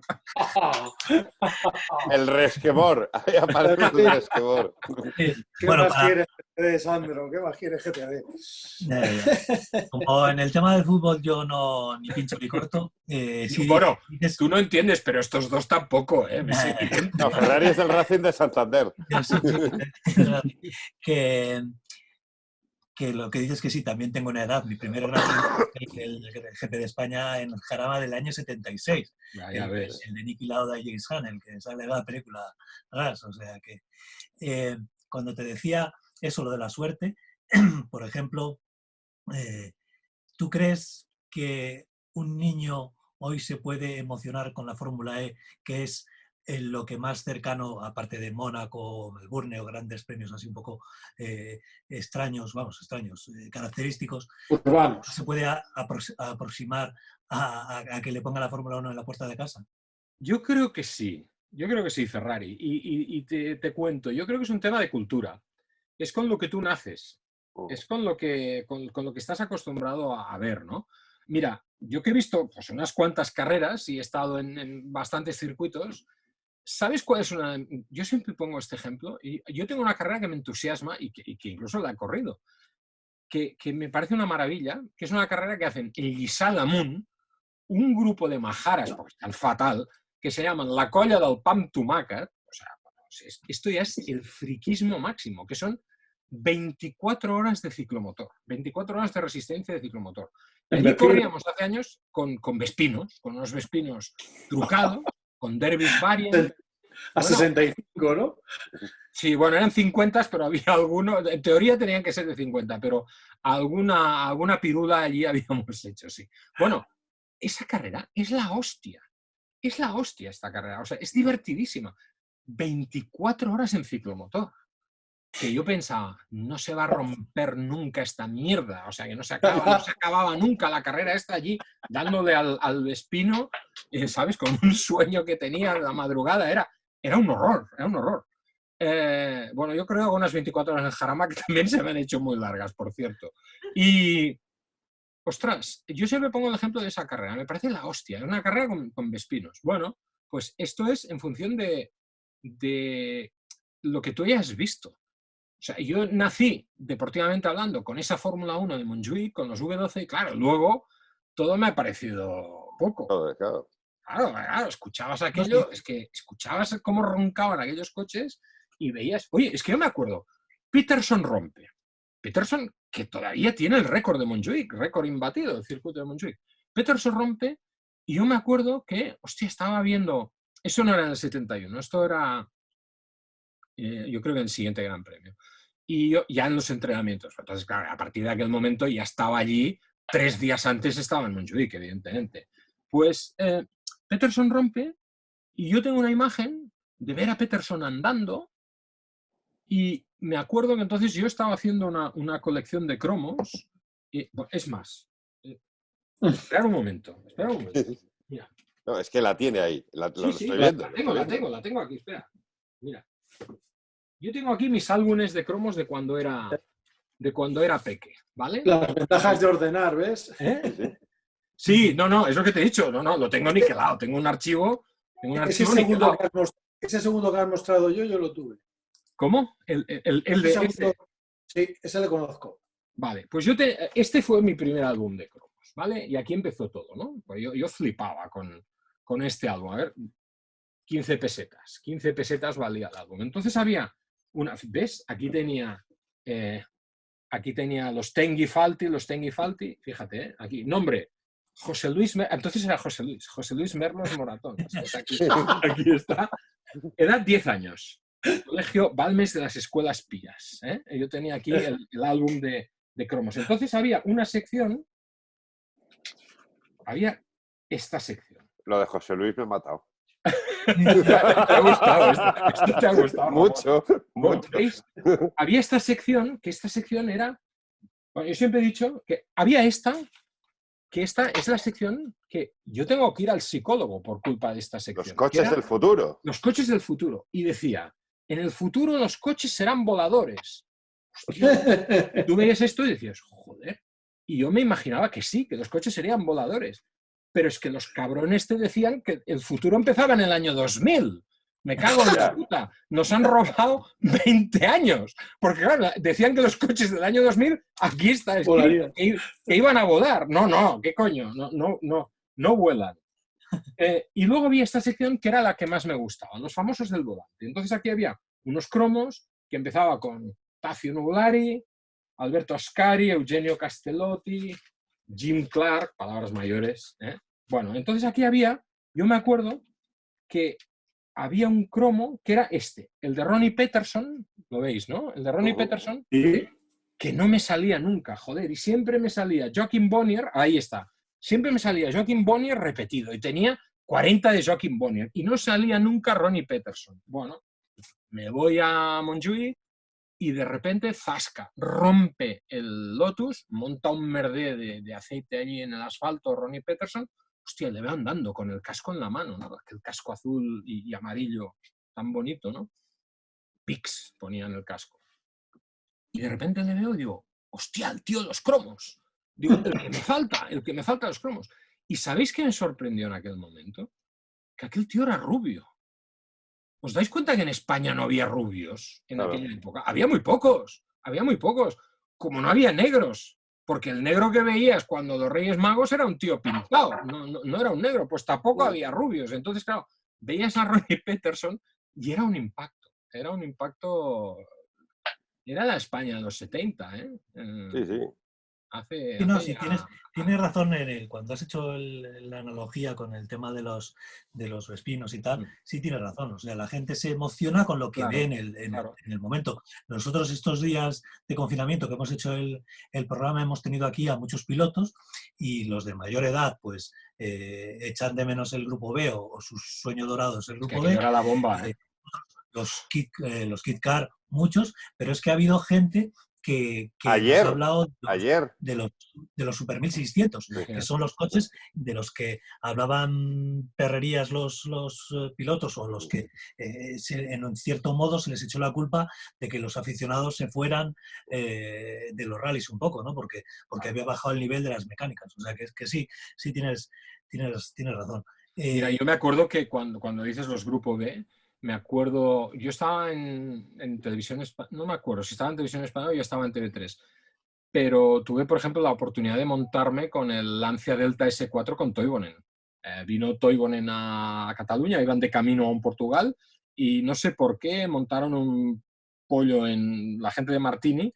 El resquemor. Ahí aparece el resquemor. ¿Qué más quieres, Sandro? ¿Qué más quieres, GTD? Como en el tema del fútbol yo no ni pincho ni corto. Sí, bueno, tú no entiendes, pero estos dos tampoco. No, Ferrari es del Racing de Santander. Que lo que dices que sí, también tengo una edad. Mi primer Racing fue el GP de España en Jarama del año 76. Ya ves. El de Niki Lauda y James Hunt, el que sale de la película Gas. O sea que cuando te decía eso, lo de la suerte, por ejemplo, ¿tú crees que un niño hoy se puede emocionar con la Fórmula E, que es lo que más cercano, aparte de Mónaco, Melbourne o grandes premios así un poco extraños, característicos, urbanos, se puede aproximar a que le ponga la Fórmula 1 en la puerta de casa? Yo creo que sí. Yo creo que sí, Ferrari. Y te cuento, yo creo que es un tema de cultura. Es con lo que tú naces. Es con lo que estás acostumbrado a ver, ¿no? Mira, yo que he visto pues, unas cuantas carreras y he estado en bastantes circuitos, ¿sabes cuál es una...? Yo siempre pongo este ejemplo, y yo tengo una carrera que me entusiasma y que incluso la he corrido, que me parece una maravilla, que es una carrera que hacen el Lliçà d'Amunt, un grupo de majaras, porque están fatal, que se llaman la colla del pam tomàquet. O sea, esto ya es el friquismo máximo, que son 24 horas de ciclomotor, 24 horas de resistencia de ciclomotor. Y allí corríamos hace años con Vespinos, con unos Vespinos trucados, con Derbys Variant. A 65, ¿no? Sí, bueno, eran 50, pero había algunos, en teoría tenían que ser de 50, pero alguna pirula allí habíamos hecho, sí. Bueno, esa carrera es la hostia esta carrera, o sea, es divertidísima. 24 horas en ciclomotor. Que yo pensaba, no se va a romper nunca esta mierda, o sea, que no se acababa nunca la carrera esta allí, dándole al Vespino, ¿sabes? Con un sueño que tenía en la madrugada, era un horror, era un horror. Bueno, yo creo que unas 24 horas en Jarama que también se me han hecho muy largas, por cierto. Y, ostras, yo siempre pongo el ejemplo de esa carrera, me parece la hostia, es una carrera con Vespinos. Bueno, pues esto es en función de lo que tú hayas visto. O sea, yo nací, deportivamente hablando, con esa Fórmula 1 de Montjuïc, con los V12, y claro, luego todo me ha parecido poco. Claro, escuchabas aquello, es que escuchabas cómo roncaban aquellos coches y veías... Oye, es que yo me acuerdo, Peterson rompe. Peterson, que todavía tiene el récord de Montjuïc, récord imbatido del circuito de Montjuïc. Peterson rompe y yo me acuerdo que, hostia, estaba viendo... Eso no era en el 71, esto era... yo creo que en el siguiente Gran Premio. Y yo ya en los entrenamientos. Entonces, claro, a partir de aquel momento ya estaba allí, 3 días antes estaba en Montjuïc, evidentemente. Pues Peterson rompe y yo tengo una imagen de ver a Peterson andando y me acuerdo que entonces yo estaba haciendo una colección de cromos. Y, bueno, es más, espera un momento. Mira. No, es que la tiene ahí, estoy viendo. La tengo aquí, espera. Mira. Yo tengo aquí mis álbumes de cromos de cuando era peque, ¿vale? Las ventajas de ordenar, ¿ves? Sí, no, es lo que te he dicho. No, lo tengo niquelado. Tengo un archivo ese segundo que has mostrado yo lo tuve. ¿Cómo? El de este. Sí, ese lo conozco. Vale, pues este fue mi primer álbum de cromos, ¿vale? Y aquí empezó todo, ¿no? Pues yo flipaba con este álbum. A ver, 15 pesetas. 15 pesetas valía el álbum. Entonces había ¿ves? Aquí tenía los Tenghi Falti, fíjate, aquí, nombre, José Luis, entonces era José Luis Merlos Moratón. Aquí está. Edad 10 años. Colegio Balmes de las Escuelas Pías. Yo tenía aquí el álbum de cromos. Entonces había una sección, había esta sección. Lo de José Luis me ha matado. Te ha gustado esto te ha gustado, Ramón. Mucho, Bueno, mucho. ¿veis? Había esta sección, que esta sección era... Bueno, yo siempre he dicho que había que esta es la sección que yo tengo que ir al psicólogo por culpa de esta sección. Los coches del futuro. Los coches del futuro. Y decía, en el futuro los coches serán voladores. Hostia. Y tú veías esto y decías, joder. Y yo me imaginaba que sí, que los coches serían voladores. Pero es que los cabrones te decían que el futuro empezaba en el año 2000. Me cago en la puta. Nos han robado 20 años. Porque claro, decían que los coches del año 2000, aquí está escrito, que iban a volar. No, ¿qué coño? No vuelan. Y luego había esta sección que era la que más me gustaba, los famosos del volante. Entonces aquí había unos cromos que empezaba con Tazio Nuvolari, Alberto Ascari, Eugenio Castellotti, Jim Clark, palabras mayores. Bueno, entonces aquí yo me acuerdo que había un cromo que era este, el de Ronnie Peterson, lo veis, ¿no? El de Ronnie Peterson, que no me salía nunca, joder, y siempre me salía Joachim Bonnier, ahí está, siempre me salía Joachim Bonnier repetido, y tenía 40 de Joachim Bonnier, y no salía nunca Ronnie Peterson. Bueno, me voy a Montjuïc, y de repente, zasca, rompe el Lotus, monta un merdé de aceite allí en el asfalto, Ronnie Peterson. Hostia, le veo andando con el casco en la mano, ¿no? Aquel casco azul y amarillo tan bonito, ¿no? Pix ponía en el casco. Y de repente le veo y digo, hostia, el tío de los cromos. Digo, el que me falta los cromos. ¿Y sabéis qué me sorprendió en aquel momento? Que aquel tío era rubio. ¿Os dais cuenta que en España no había rubios en aquella época? Había muy pocos. Como no había negros. Porque el negro que veías cuando los Reyes Magos era un tío pintado, no era un negro, pues tampoco había rubios. Entonces, claro, veías a Ronnie Peterson y era un impacto. Era la España de los 70, ¿eh? Sí. Tienes razón cuando has hecho la analogía con el tema de los vespinos y tal, sí tienes razón. O sea, la gente se emociona con lo que ve en el momento. Nosotros estos días de confinamiento que hemos hecho el programa hemos tenido aquí a muchos pilotos y los de mayor edad pues echan de menos el grupo B o su sueño dorado es el grupo B. Era la bomba, los Kit Car, muchos, pero es que ha habido gente que ayer, nos ha hablado de los Super 1600, que son los coches de los que hablaban perrerías los pilotos o los que en un cierto modo se les echó la culpa de que los aficionados se fueran de los rallies un poco, ¿no? Porque había bajado el nivel de las mecánicas. O sea que sí tienes razón. Mira, yo me acuerdo que cuando dices los Grupo B, me acuerdo, yo estaba en televisión española, no me acuerdo si estaba en televisión española o ya estaba en TV3, pero tuve, por ejemplo, la oportunidad de montarme con el Lancia Delta S4 con Toivonen. Vino Toivonen a Cataluña, iban de camino a un Portugal y no sé por qué montaron un pollo en la gente de Martini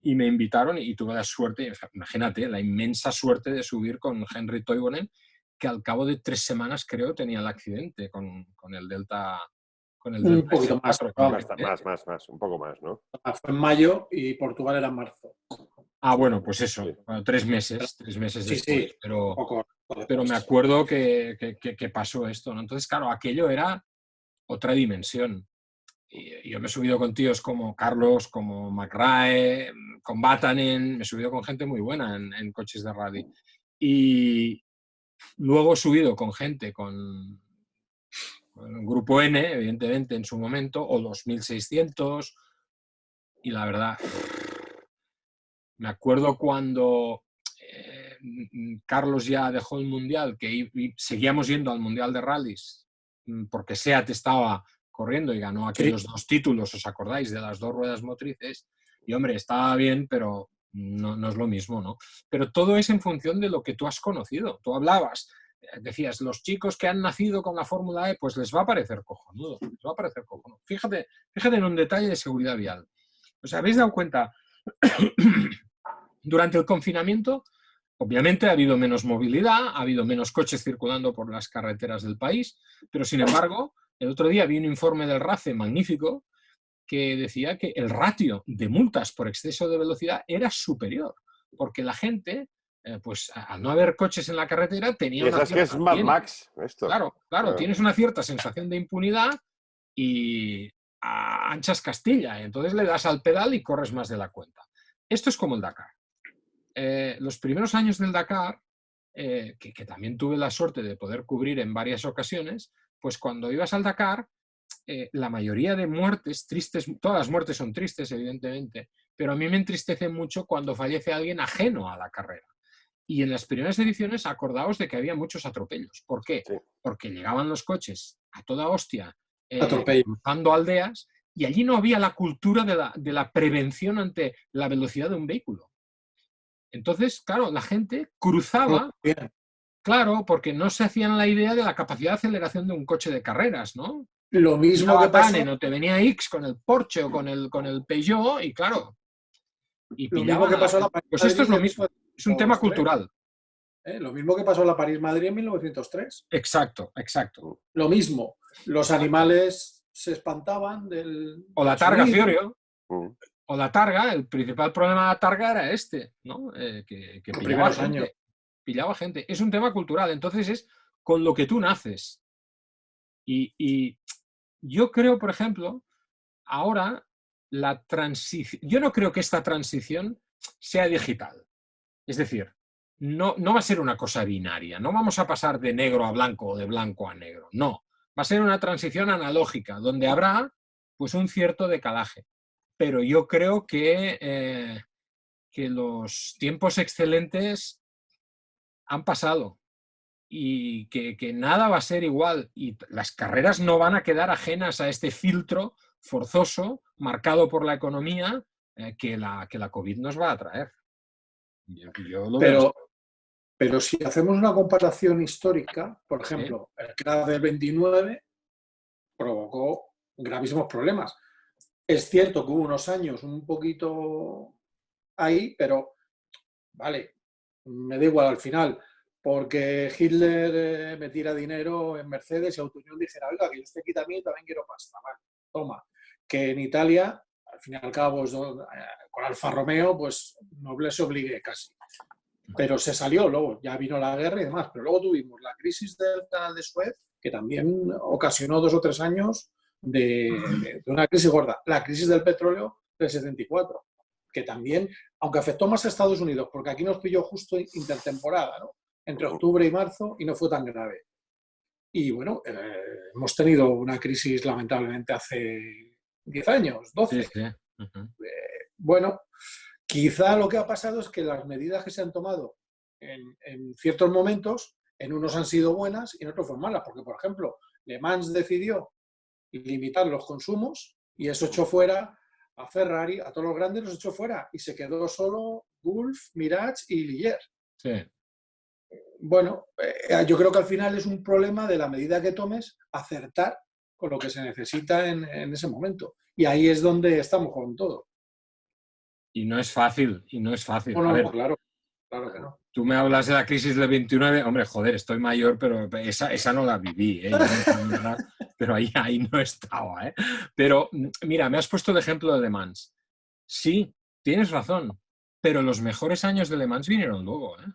y me invitaron y tuve la suerte, imagínate, la inmensa suerte de subir con Henry Toivonen, que al cabo de 3 semanas creo tenía el accidente con el Delta. Un poquito más, un poco más, ¿no? Fue en mayo y Portugal era en marzo. Ah, bueno, pues eso, sí. Bueno, 3 meses después, sí, pero me acuerdo que pasó esto, ¿no? Entonces, claro, aquello era otra dimensión. Y yo me he subido con tíos como Carlos, como McRae, con Vatanen, me he subido con gente muy buena en coches de rally. Y luego he subido con gente con Grupo N, evidentemente, en su momento, o los 1600, y la verdad, me acuerdo cuando Carlos ya dejó el Mundial, que seguíamos yendo al Mundial de Rallys, porque SEAT estaba corriendo y ganó aquellos 2 títulos, ¿os acordáis? De las 2 ruedas motrices, y hombre, estaba bien, pero no es lo mismo, ¿no? Pero todo es en función de lo que tú has conocido. Tú hablabas, decías, los chicos que han nacido con la Fórmula E, pues les va a parecer cojonudo, Fíjate en un detalle de seguridad vial. ¿Os habéis dado cuenta? Durante el confinamiento, obviamente ha habido menos movilidad, ha habido menos coches circulando por las carreteras del país, pero sin embargo, el otro día vi un informe del RACE magnífico que decía que el ratio de multas por exceso de velocidad era superior, porque la gente pues al no haber coches en la carretera tenía y esas que es Mad Max, esto. Claro, tienes una cierta sensación de impunidad y anchas Castilla, entonces le das al pedal y corres más de la cuenta. Esto es como el Dakar. Los primeros años del Dakar, que también tuve la suerte de poder cubrir en varias ocasiones, pues cuando ibas al Dakar, la mayoría de muertes tristes, todas las muertes son tristes, evidentemente, pero a mí me entristece mucho cuando fallece alguien ajeno a la carrera. Y en las primeras ediciones, acordaos de que había muchos atropellos. ¿Por qué? Sí. Porque llegaban los coches a toda hostia, cruzando aldeas, y allí no había la cultura de la prevención ante la velocidad de un vehículo. Entonces, claro, la gente cruzaba, claro, porque no se hacían la idea de la capacidad de aceleración de un coche de carreras, ¿no? Lo mismo que pasó... No te venía X con el Porsche o con el Peugeot y claro... Y lo mismo que pasó en la París pues esto es lo mismo, es un tema cultural. Lo mismo que pasó en la París-Madrid en 1903. Exacto. Lo mismo, los animales se espantaban del... O la targa, Fiorio. O la targa, el principal problema de la targa era este, ¿no? Que pillaba gente. Es un tema cultural, entonces es con lo que tú naces. Y yo creo, por ejemplo, ahora la transición... Yo no creo que esta transición sea digital. Es decir, no va a ser una cosa binaria. No vamos a pasar de negro a blanco o de blanco a negro. No. Va a ser una transición analógica, donde habrá pues un cierto decalaje. Pero yo creo que los tiempos excelentes han pasado y que nada va a ser igual. Y las carreras no van a quedar ajenas a este filtro forzoso, marcado por la economía, que la COVID nos va a traer. Pero si hacemos una comparación histórica, por ejemplo, el crash del 29 provocó gravísimos problemas. Es cierto que hubo unos años un poquito ahí, pero vale, me da igual al final, porque Hitler me tira dinero en Mercedes y Autounión dijera, oiga, que yo estoy aquí también quiero pasta, vale, toma. Que en Italia, al fin y al cabo, con Alfa Romeo, pues no les obligué casi. Pero se salió luego, ya vino la guerra y demás, pero luego tuvimos la crisis del canal de Suez, que también ocasionó 2 o 3 años de una crisis gorda. La crisis del petróleo del 74, que también, aunque afectó más a Estados Unidos, porque aquí nos pilló justo intertemporada, ¿no? Entre octubre y marzo, y no fue tan grave. Y bueno, hemos tenido una crisis lamentablemente hace 10 años, 12. Sí. Bueno, quizá lo que ha pasado es que las medidas que se han tomado en ciertos momentos, en unos han sido buenas y en otros fueron malas, porque por ejemplo, Le Mans decidió limitar los consumos y eso echó fuera a Ferrari, a todos los grandes los echó fuera y se quedó solo Gulf, Mirage y Ligier. Sí. Bueno, yo creo que al final es un problema de la medida que tomes, acertar con lo que se necesita en ese momento. Y ahí es donde estamos con todo. Y no es fácil. Bueno, a ver, claro que no. Tú me hablas de la crisis del 29, hombre, joder, estoy mayor, pero esa no la viví, ¿eh? Pero ahí no estaba, ¿eh? Pero mira, me has puesto el ejemplo de Le Mans. Sí, tienes razón, pero los mejores años de Le Mans vinieron luego, ¿eh?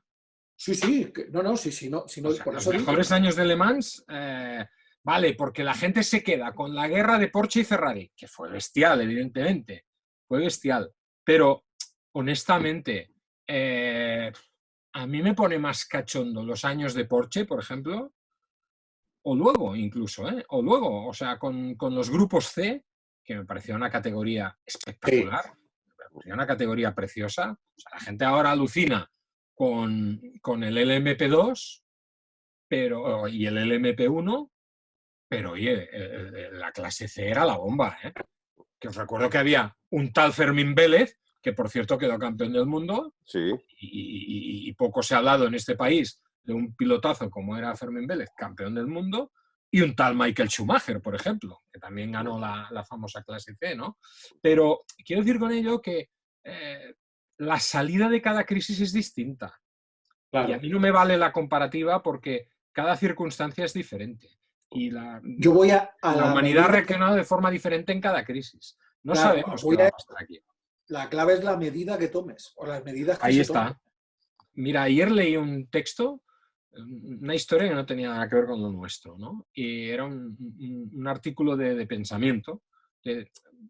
Sí. No, o sea, por eso los mejores años de Le Mans, vale, porque la gente se queda con la guerra de Porsche y Ferrari, que fue bestial, evidentemente, fue bestial, pero honestamente, a mí me pone más cachondo los años de Porsche, por ejemplo, o luego incluso, o sea, con los grupos C, que me pareció una categoría espectacular, me pareció una categoría preciosa. O sea, la gente ahora alucina con el LMP2 y el LMP1, pero oye, la clase C era la bomba, ¿eh? Que os recuerdo que había un tal Fermín Vélez, que por cierto quedó campeón del mundo, sí. y poco se ha hablado en este país de un pilotazo como era Fermín Vélez, campeón del mundo, y un tal Michael Schumacher, por ejemplo, que también ganó la famosa clase C, ¿no? Pero quiero decir con ello que la salida de cada crisis es distinta. Claro. Y a mí no me vale la comparativa porque cada circunstancia es diferente. Y la humanidad ha reaccionado de forma diferente en cada crisis. No sabemos qué va a pasar aquí. La clave es la medida que tomes, o las medidas que ahí se está. tomen. Mira, ayer leí un texto, una historia que no tenía nada que ver con lo nuestro, ¿no? Y era un artículo de pensamiento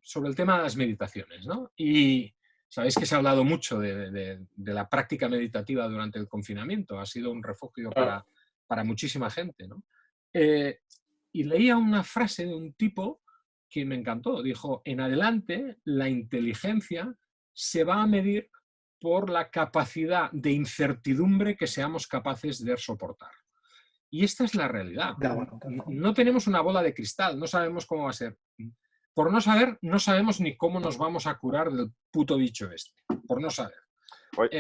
sobre el tema de las meditaciones, ¿no? Y sabéis que se ha hablado mucho de la práctica meditativa durante el confinamiento, ha sido un refugio para muchísima gente, ¿no? Y leía una frase de un tipo que me encantó. Dijo, en adelante la inteligencia se va a medir por la capacidad de incertidumbre que seamos capaces de soportar. Y esta es la realidad. No tenemos una bola de cristal, no sabemos cómo va a ser. Por no saber, no sabemos ni cómo nos vamos a curar del puto bicho este. Por no saber. Pues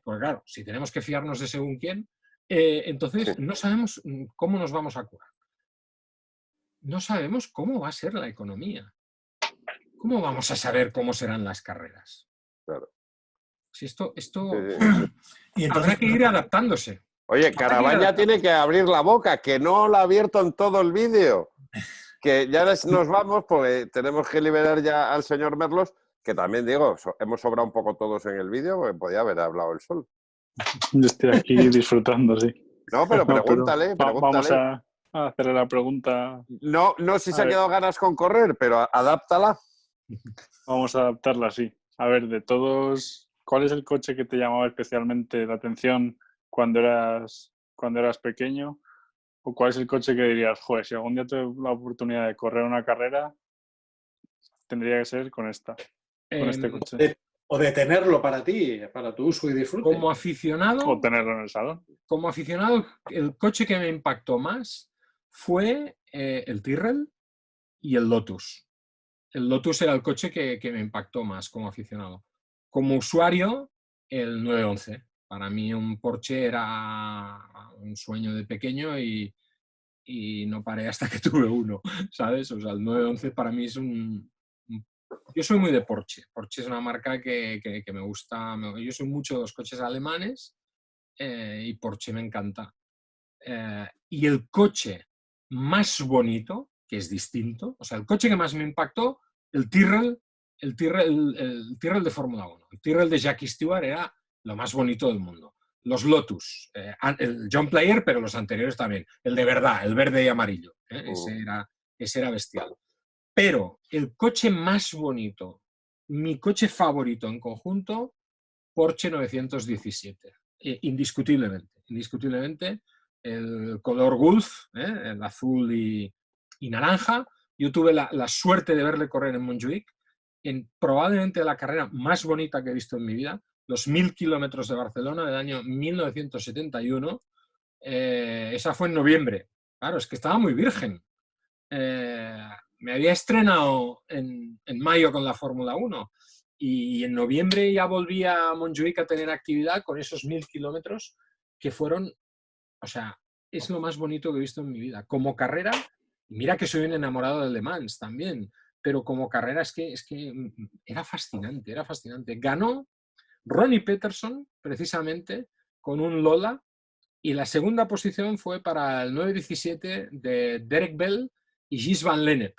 claro, si tenemos que fiarnos de según quién, entonces no sabemos cómo nos vamos a curar. No sabemos cómo va a ser la economía. ¿Cómo vamos a saber cómo serán las carreras? Claro. Si esto Y entonces, habrá que ir adaptándose. Oye, Caravalla tiene que abrir la boca, que no la ha abierto en todo el vídeo. Que ya nos vamos, porque tenemos que liberar ya al señor Merlos, que también digo, hemos sobrado un poco todos en el vídeo, porque podía haber hablado el sol. Yo estoy aquí disfrutando, sí. No, pero pregúntale. Vamos a hacerle la pregunta. No si se ha quedado ganas con correr, pero adáptala. Vamos a adaptarla, sí. A ver, de todos, ¿cuál es el coche que te llamaba especialmente la atención cuando eras pequeño? ¿O cuál es el coche que dirías, joder, si algún día tuve la oportunidad de correr una carrera, tendría que ser con este coche? O de tenerlo para ti, para tu uso y disfrute. Como aficionado... O tenerlo en el salón. Como aficionado, el coche que me impactó más fue el Tyrrell y el Lotus. El Lotus era el coche que me impactó más como aficionado. Como usuario, el 911. Para mí un Porsche era un sueño de pequeño y no paré hasta que tuve uno, ¿sabes? O sea, el 911 para mí es Yo soy muy de Porsche. Porsche es una marca que me gusta. Yo soy mucho de los coches alemanes y Porsche me encanta. Y el coche más bonito, que es distinto, o sea, el coche que más me impactó, el Tyrrell de Fórmula 1. El Tyrrell de Jackie Stewart era lo más bonito del mundo. Los Lotus, el John Player, pero los anteriores también. El de verdad, el verde y amarillo. Ese era bestial. Pero el coche más bonito, mi coche favorito en conjunto, Porsche 917. Indiscutiblemente. El color Gulf, el azul y naranja. Yo tuve la suerte de verle correr en Montjuïc, en probablemente la carrera más bonita que he visto en mi vida, los 1000 kilómetros de Barcelona del año 1971. Esa fue en noviembre. Claro, es que estaba muy virgen. Me había estrenado en mayo con la Fórmula 1 y en noviembre ya volví a Montjuïc a tener actividad con esos 1000 kilómetros que fueron, o sea, es lo más bonito que he visto en mi vida. Como carrera, mira que soy un enamorado de Le Mans también, pero como carrera es que era fascinante, era fascinante. Ganó Ronnie Peterson, precisamente, con un Lola, y la segunda posición fue para el 917 de Derek Bell y Gilles Van Lennep.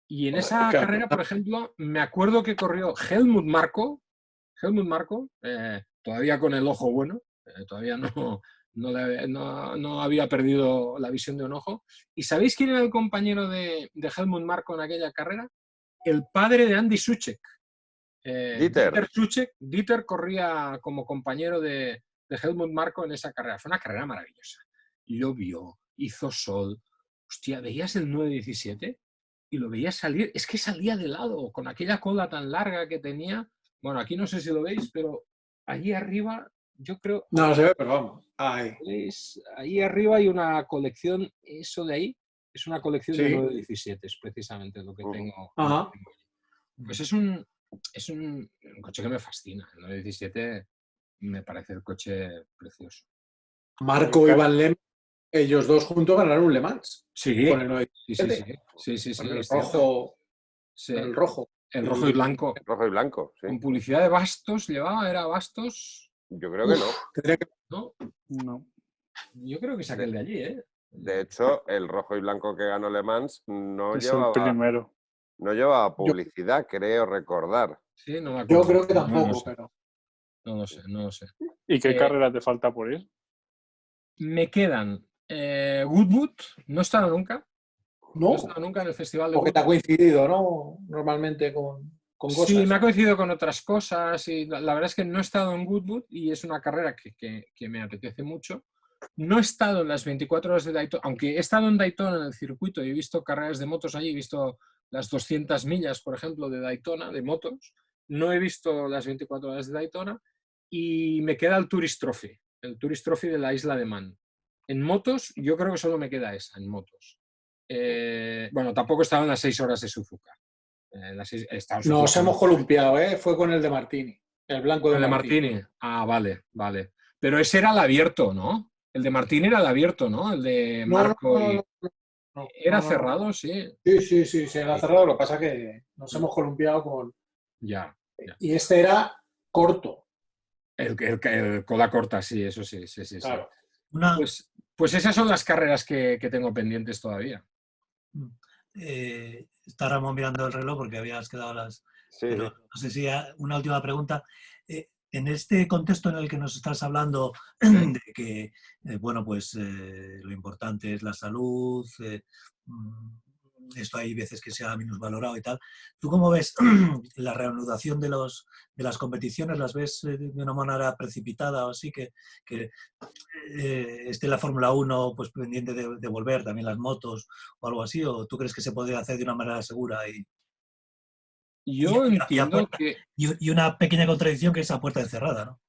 Y en esa carrera, por ejemplo, me acuerdo que corrió Helmut Marko, todavía con el ojo bueno, todavía no había perdido la visión de un ojo. ¿Y sabéis quién era el compañero de Helmut Marko en aquella carrera? El padre de Andy Soucek. Dieter corría como compañero de Helmut Marko en esa carrera. Fue una carrera maravillosa. Llovió, hizo sol. Hostia, veías el 917 y lo veías salir. Es que salía de lado, con aquella cola tan larga que tenía. Bueno, aquí no sé si lo veis, pero allí arriba, yo creo... No se ve, pero vamos. Ahí arriba hay una colección, eso de ahí, es una colección de 917, es precisamente lo que tengo. Pues es un coche que me fascina. El 917 me parece el coche precioso. Marko y Van Lennep, ellos dos juntos ganaron un Le Mans. Sí, con el 917. Sí. Con el rojo. Sí. Con el rojo. El rojo y blanco. Rojo y blanco, sí. Con publicidad de Bastos llevaba, ¿era Bastos? Yo creo que no. ¿No? Yo creo que saqué el de allí, ¿eh? De hecho, el rojo y blanco que ganó Le Mans no es el primero. No llevaba publicidad, creo recordar. Sí, no me acuerdo. Yo creo que tampoco, pero... No lo sé. ¿Y qué carrera te falta por ir? Me quedan Goodwood, no he estado nunca. No, No he estado nunca en el festival de porque te ha Goodwood. coincidido, ¿no? Normalmente con cosas. Sí, me ha coincidido con otras cosas y la verdad es que no he estado en Goodwood y es una carrera que me apetece mucho. No he estado en las 24 horas de Daytona, aunque he estado en Daytona en el circuito y he visto carreras de motos allí, he visto las 200 millas, por ejemplo, de Daytona, de motos. No he visto las 24 horas de Daytona y me queda el Tourist Trophy de la Isla de Man. En motos, yo creo que solo me queda esa, en motos. Bueno, tampoco he estado en las 6 horas de Suzuka. Nos hemos columpiado, ¿eh? Fue con el de Martini, el blanco de El de Martini. Martini. Ah, vale, vale. Pero ese era el abierto, ¿no? El de Martini era el abierto, ¿no? El de Marco No, ¿Era cerrado? Sí. Sí, era cerrado. Lo que pasa es que nos hemos columpiado con... Ya. Y este era corto. El cola corta, sí, eso sí. Claro. Pues esas son las carreras que tengo pendientes todavía. Está Ramón mirando el reloj porque habías quedado a las... Sí, pero sí. no sé si una última pregunta. En este contexto en el que nos estás hablando de que, bueno, pues lo importante es la salud, esto hay veces que se ha minusvalorado y tal. ¿Tú cómo ves la reanudación de las competiciones? ¿Las ves de una manera precipitada o así? Que esté la Fórmula 1 pues, pendiente de volver, también las motos o algo así? ¿O tú crees que se puede hacer de una manera segura? Yo entiendo que... Y una pequeña contradicción que es a puerta encerrada, ¿no?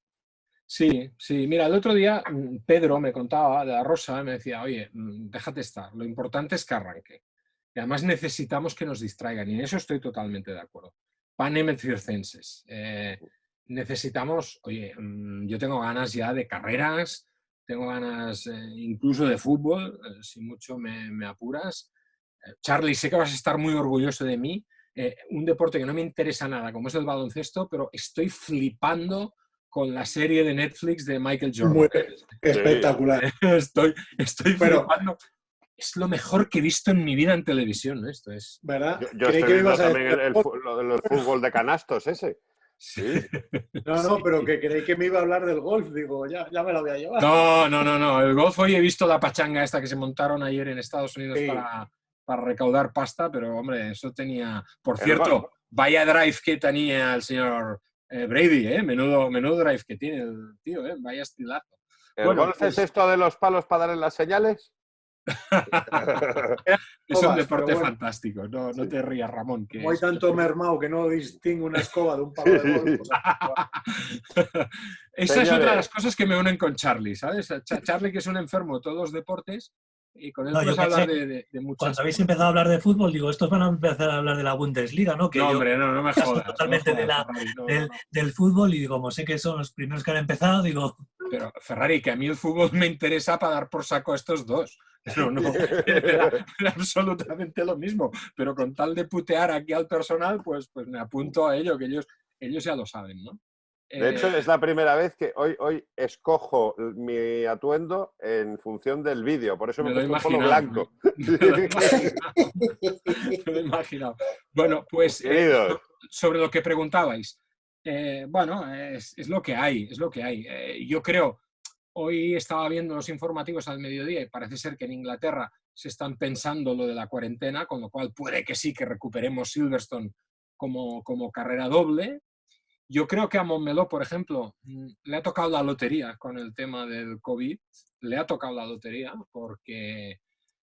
Sí. Mira, el otro día Pedro me contaba de la Rosa, me decía, oye, déjate estar, lo importante es que arranque. Y además necesitamos que nos distraigan, y en eso estoy totalmente de acuerdo. Panem circenses. Necesitamos, oye, yo tengo ganas ya de carreras, tengo ganas incluso de fútbol, si mucho me apuras. Charlie, sé que vas a estar muy orgulloso de mí. Un deporte que no me interesa nada, como es el baloncesto, pero estoy flipando con la serie de Netflix de Michael Jordan. Muy espectacular. Estoy flipando. Es lo mejor que he visto en mi vida en televisión, ¿no? Esto es... ¿Verdad? Yo estoy viendo también el fútbol de canastos ese. Sí. No, pero que creí que me iba a hablar del golf. Digo, ya me lo voy a llevar. No. El golf, hoy he visto la pachanga esta que se montaron ayer en Estados Unidos para recaudar pasta, pero hombre, eso tenía... Por cierto, vaya drive que tenía el señor Brady, ¿eh? Menudo drive que tiene el tío, ¿eh? Vaya estilazo. ¿El golf es esto de los palos para darle las señales? Es un deporte fantástico, no te rías, Ramón. Como hay tanto mermao que no distingue una escoba de un palo de golf. Esa es otra de las cosas que me unen con Charlie, ¿sabes? Charlie, que es un enfermo de todos los deportes, y con él puedes hablar de muchas Cuando habéis empezado a hablar de fútbol, digo, estos van a empezar a hablar de la Bundesliga, ¿no? Que no, hombre, no me jodas. Totalmente del fútbol, y digo, como sé que son los primeros que han empezado, digo... Pero, Ferrari, que a mí el fútbol me interesa para dar por saco a estos dos. No, era absolutamente lo mismo. Pero con tal de putear aquí al personal, pues me apunto a ello, que ellos ya lo saben, ¿no? De hecho, es la primera vez que hoy escojo mi atuendo en función del vídeo, por eso me he puesto un polo blanco. Me lo he imaginado. Bueno, pues sobre lo que preguntabais, bueno, es lo que hay, es lo que hay. Yo creo, hoy estaba viendo los informativos al mediodía y parece ser que en Inglaterra se están pensando lo de la cuarentena, con lo cual puede que sí que recuperemos Silverstone como carrera doble. Yo creo que a Montmeló, por ejemplo, le ha tocado la lotería con el tema del COVID. Le ha tocado la lotería porque,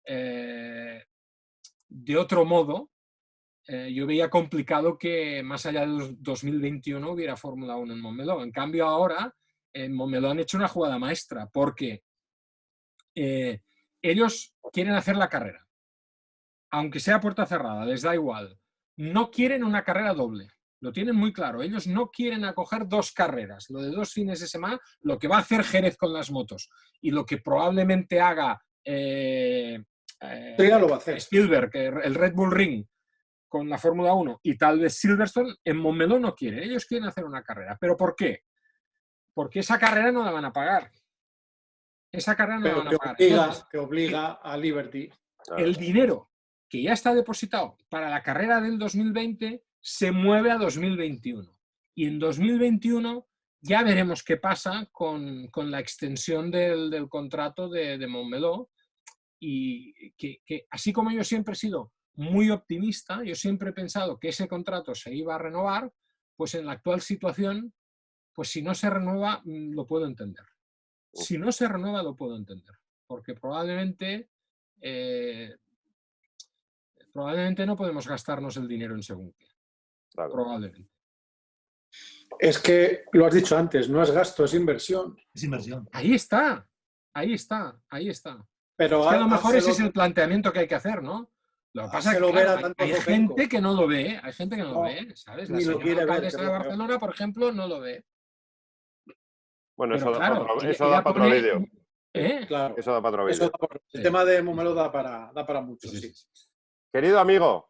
de otro modo, yo veía complicado que más allá de 2021 hubiera Fórmula 1 en Montmeló. En cambio, ahora en Montmeló han hecho una jugada maestra porque ellos quieren hacer la carrera. Aunque sea puerta cerrada, les da igual. No quieren una carrera doble. Lo tienen muy claro. Ellos no quieren acoger dos carreras. Lo de 2 fines de semana, lo que va a hacer Jerez con las motos y lo que probablemente haga lo va a hacer. Spielberg, el Red Bull Ring, con la Fórmula 1 y tal vez Silverstone, en Montmeló no quieren. Ellos quieren hacer una carrera. ¿Pero por qué? Porque esa carrera no la van a pagar. Esa carrera no la van a pagar. Que obliga a Liberty. El dinero que ya está depositado para la carrera del 2020 se mueve a 2021. Y en 2021 ya veremos qué pasa con la extensión del contrato de Montmeló, y que así como yo siempre he sido muy optimista, yo siempre he pensado que ese contrato se iba a renovar, pues en la actual situación, pues si no se renueva, lo puedo entender. Si no se renueva, lo puedo entender, porque probablemente no podemos gastarnos el dinero en según qué. Claro. Probablemente. Es que, lo has dicho antes, no es gasto, es inversión. Es inversión. Ahí está. Pero es que a lo mejor ese es el planteamiento que hay que hacer, ¿no? Lo que pasa es que hay gente que no lo ve, ¿sabes? La señora alcaldesa de Barcelona, por ejemplo, no lo ve. Bueno, eso da para otro vídeo. Claro, eso da para otro vídeo. El tema de Montmeló da para mucho, sí. Querido amigo,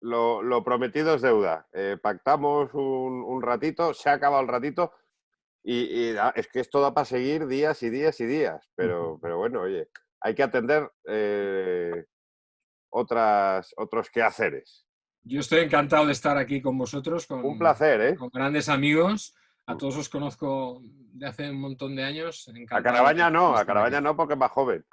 lo prometido es deuda. Pactamos un ratito, se ha acabado el ratito y es que esto da para seguir días y días y días. Pero bueno, oye, hay que atender otros quehaceres. Yo estoy encantado de estar aquí con vosotros. Un placer, ¿eh? Con grandes amigos. A todos os conozco de hace un montón de años. A Carabaña no, porque es más joven.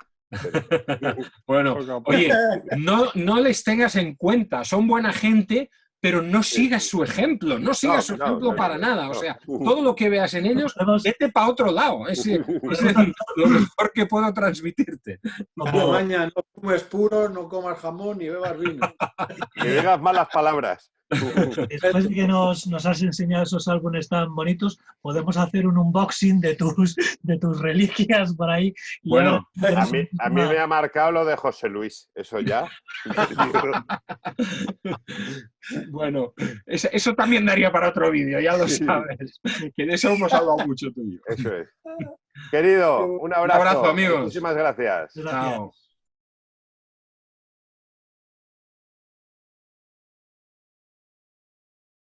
Bueno, oye, no les tengas en cuenta, son buena gente, pero no sigas su ejemplo, no sigas su ejemplo para nada. O sea, todo lo que veas en ellos, vete para otro lado. Es lo mejor que puedo transmitirte. Carabaña, no comes puro, no comas jamón ni bebas vino. Ni digas malas palabras. Después de que nos has enseñado esos álbumes tan bonitos, podemos hacer un unboxing de tus reliquias por ahí. Bueno, a mí me ha marcado lo de José Luis, eso ya. Bueno, eso también daría para otro vídeo, ya lo sabes. Que de eso hemos hablado mucho tú y yo. Eso es. Querido, un abrazo. Un abrazo, amigos. Muchísimas gracias. Chao.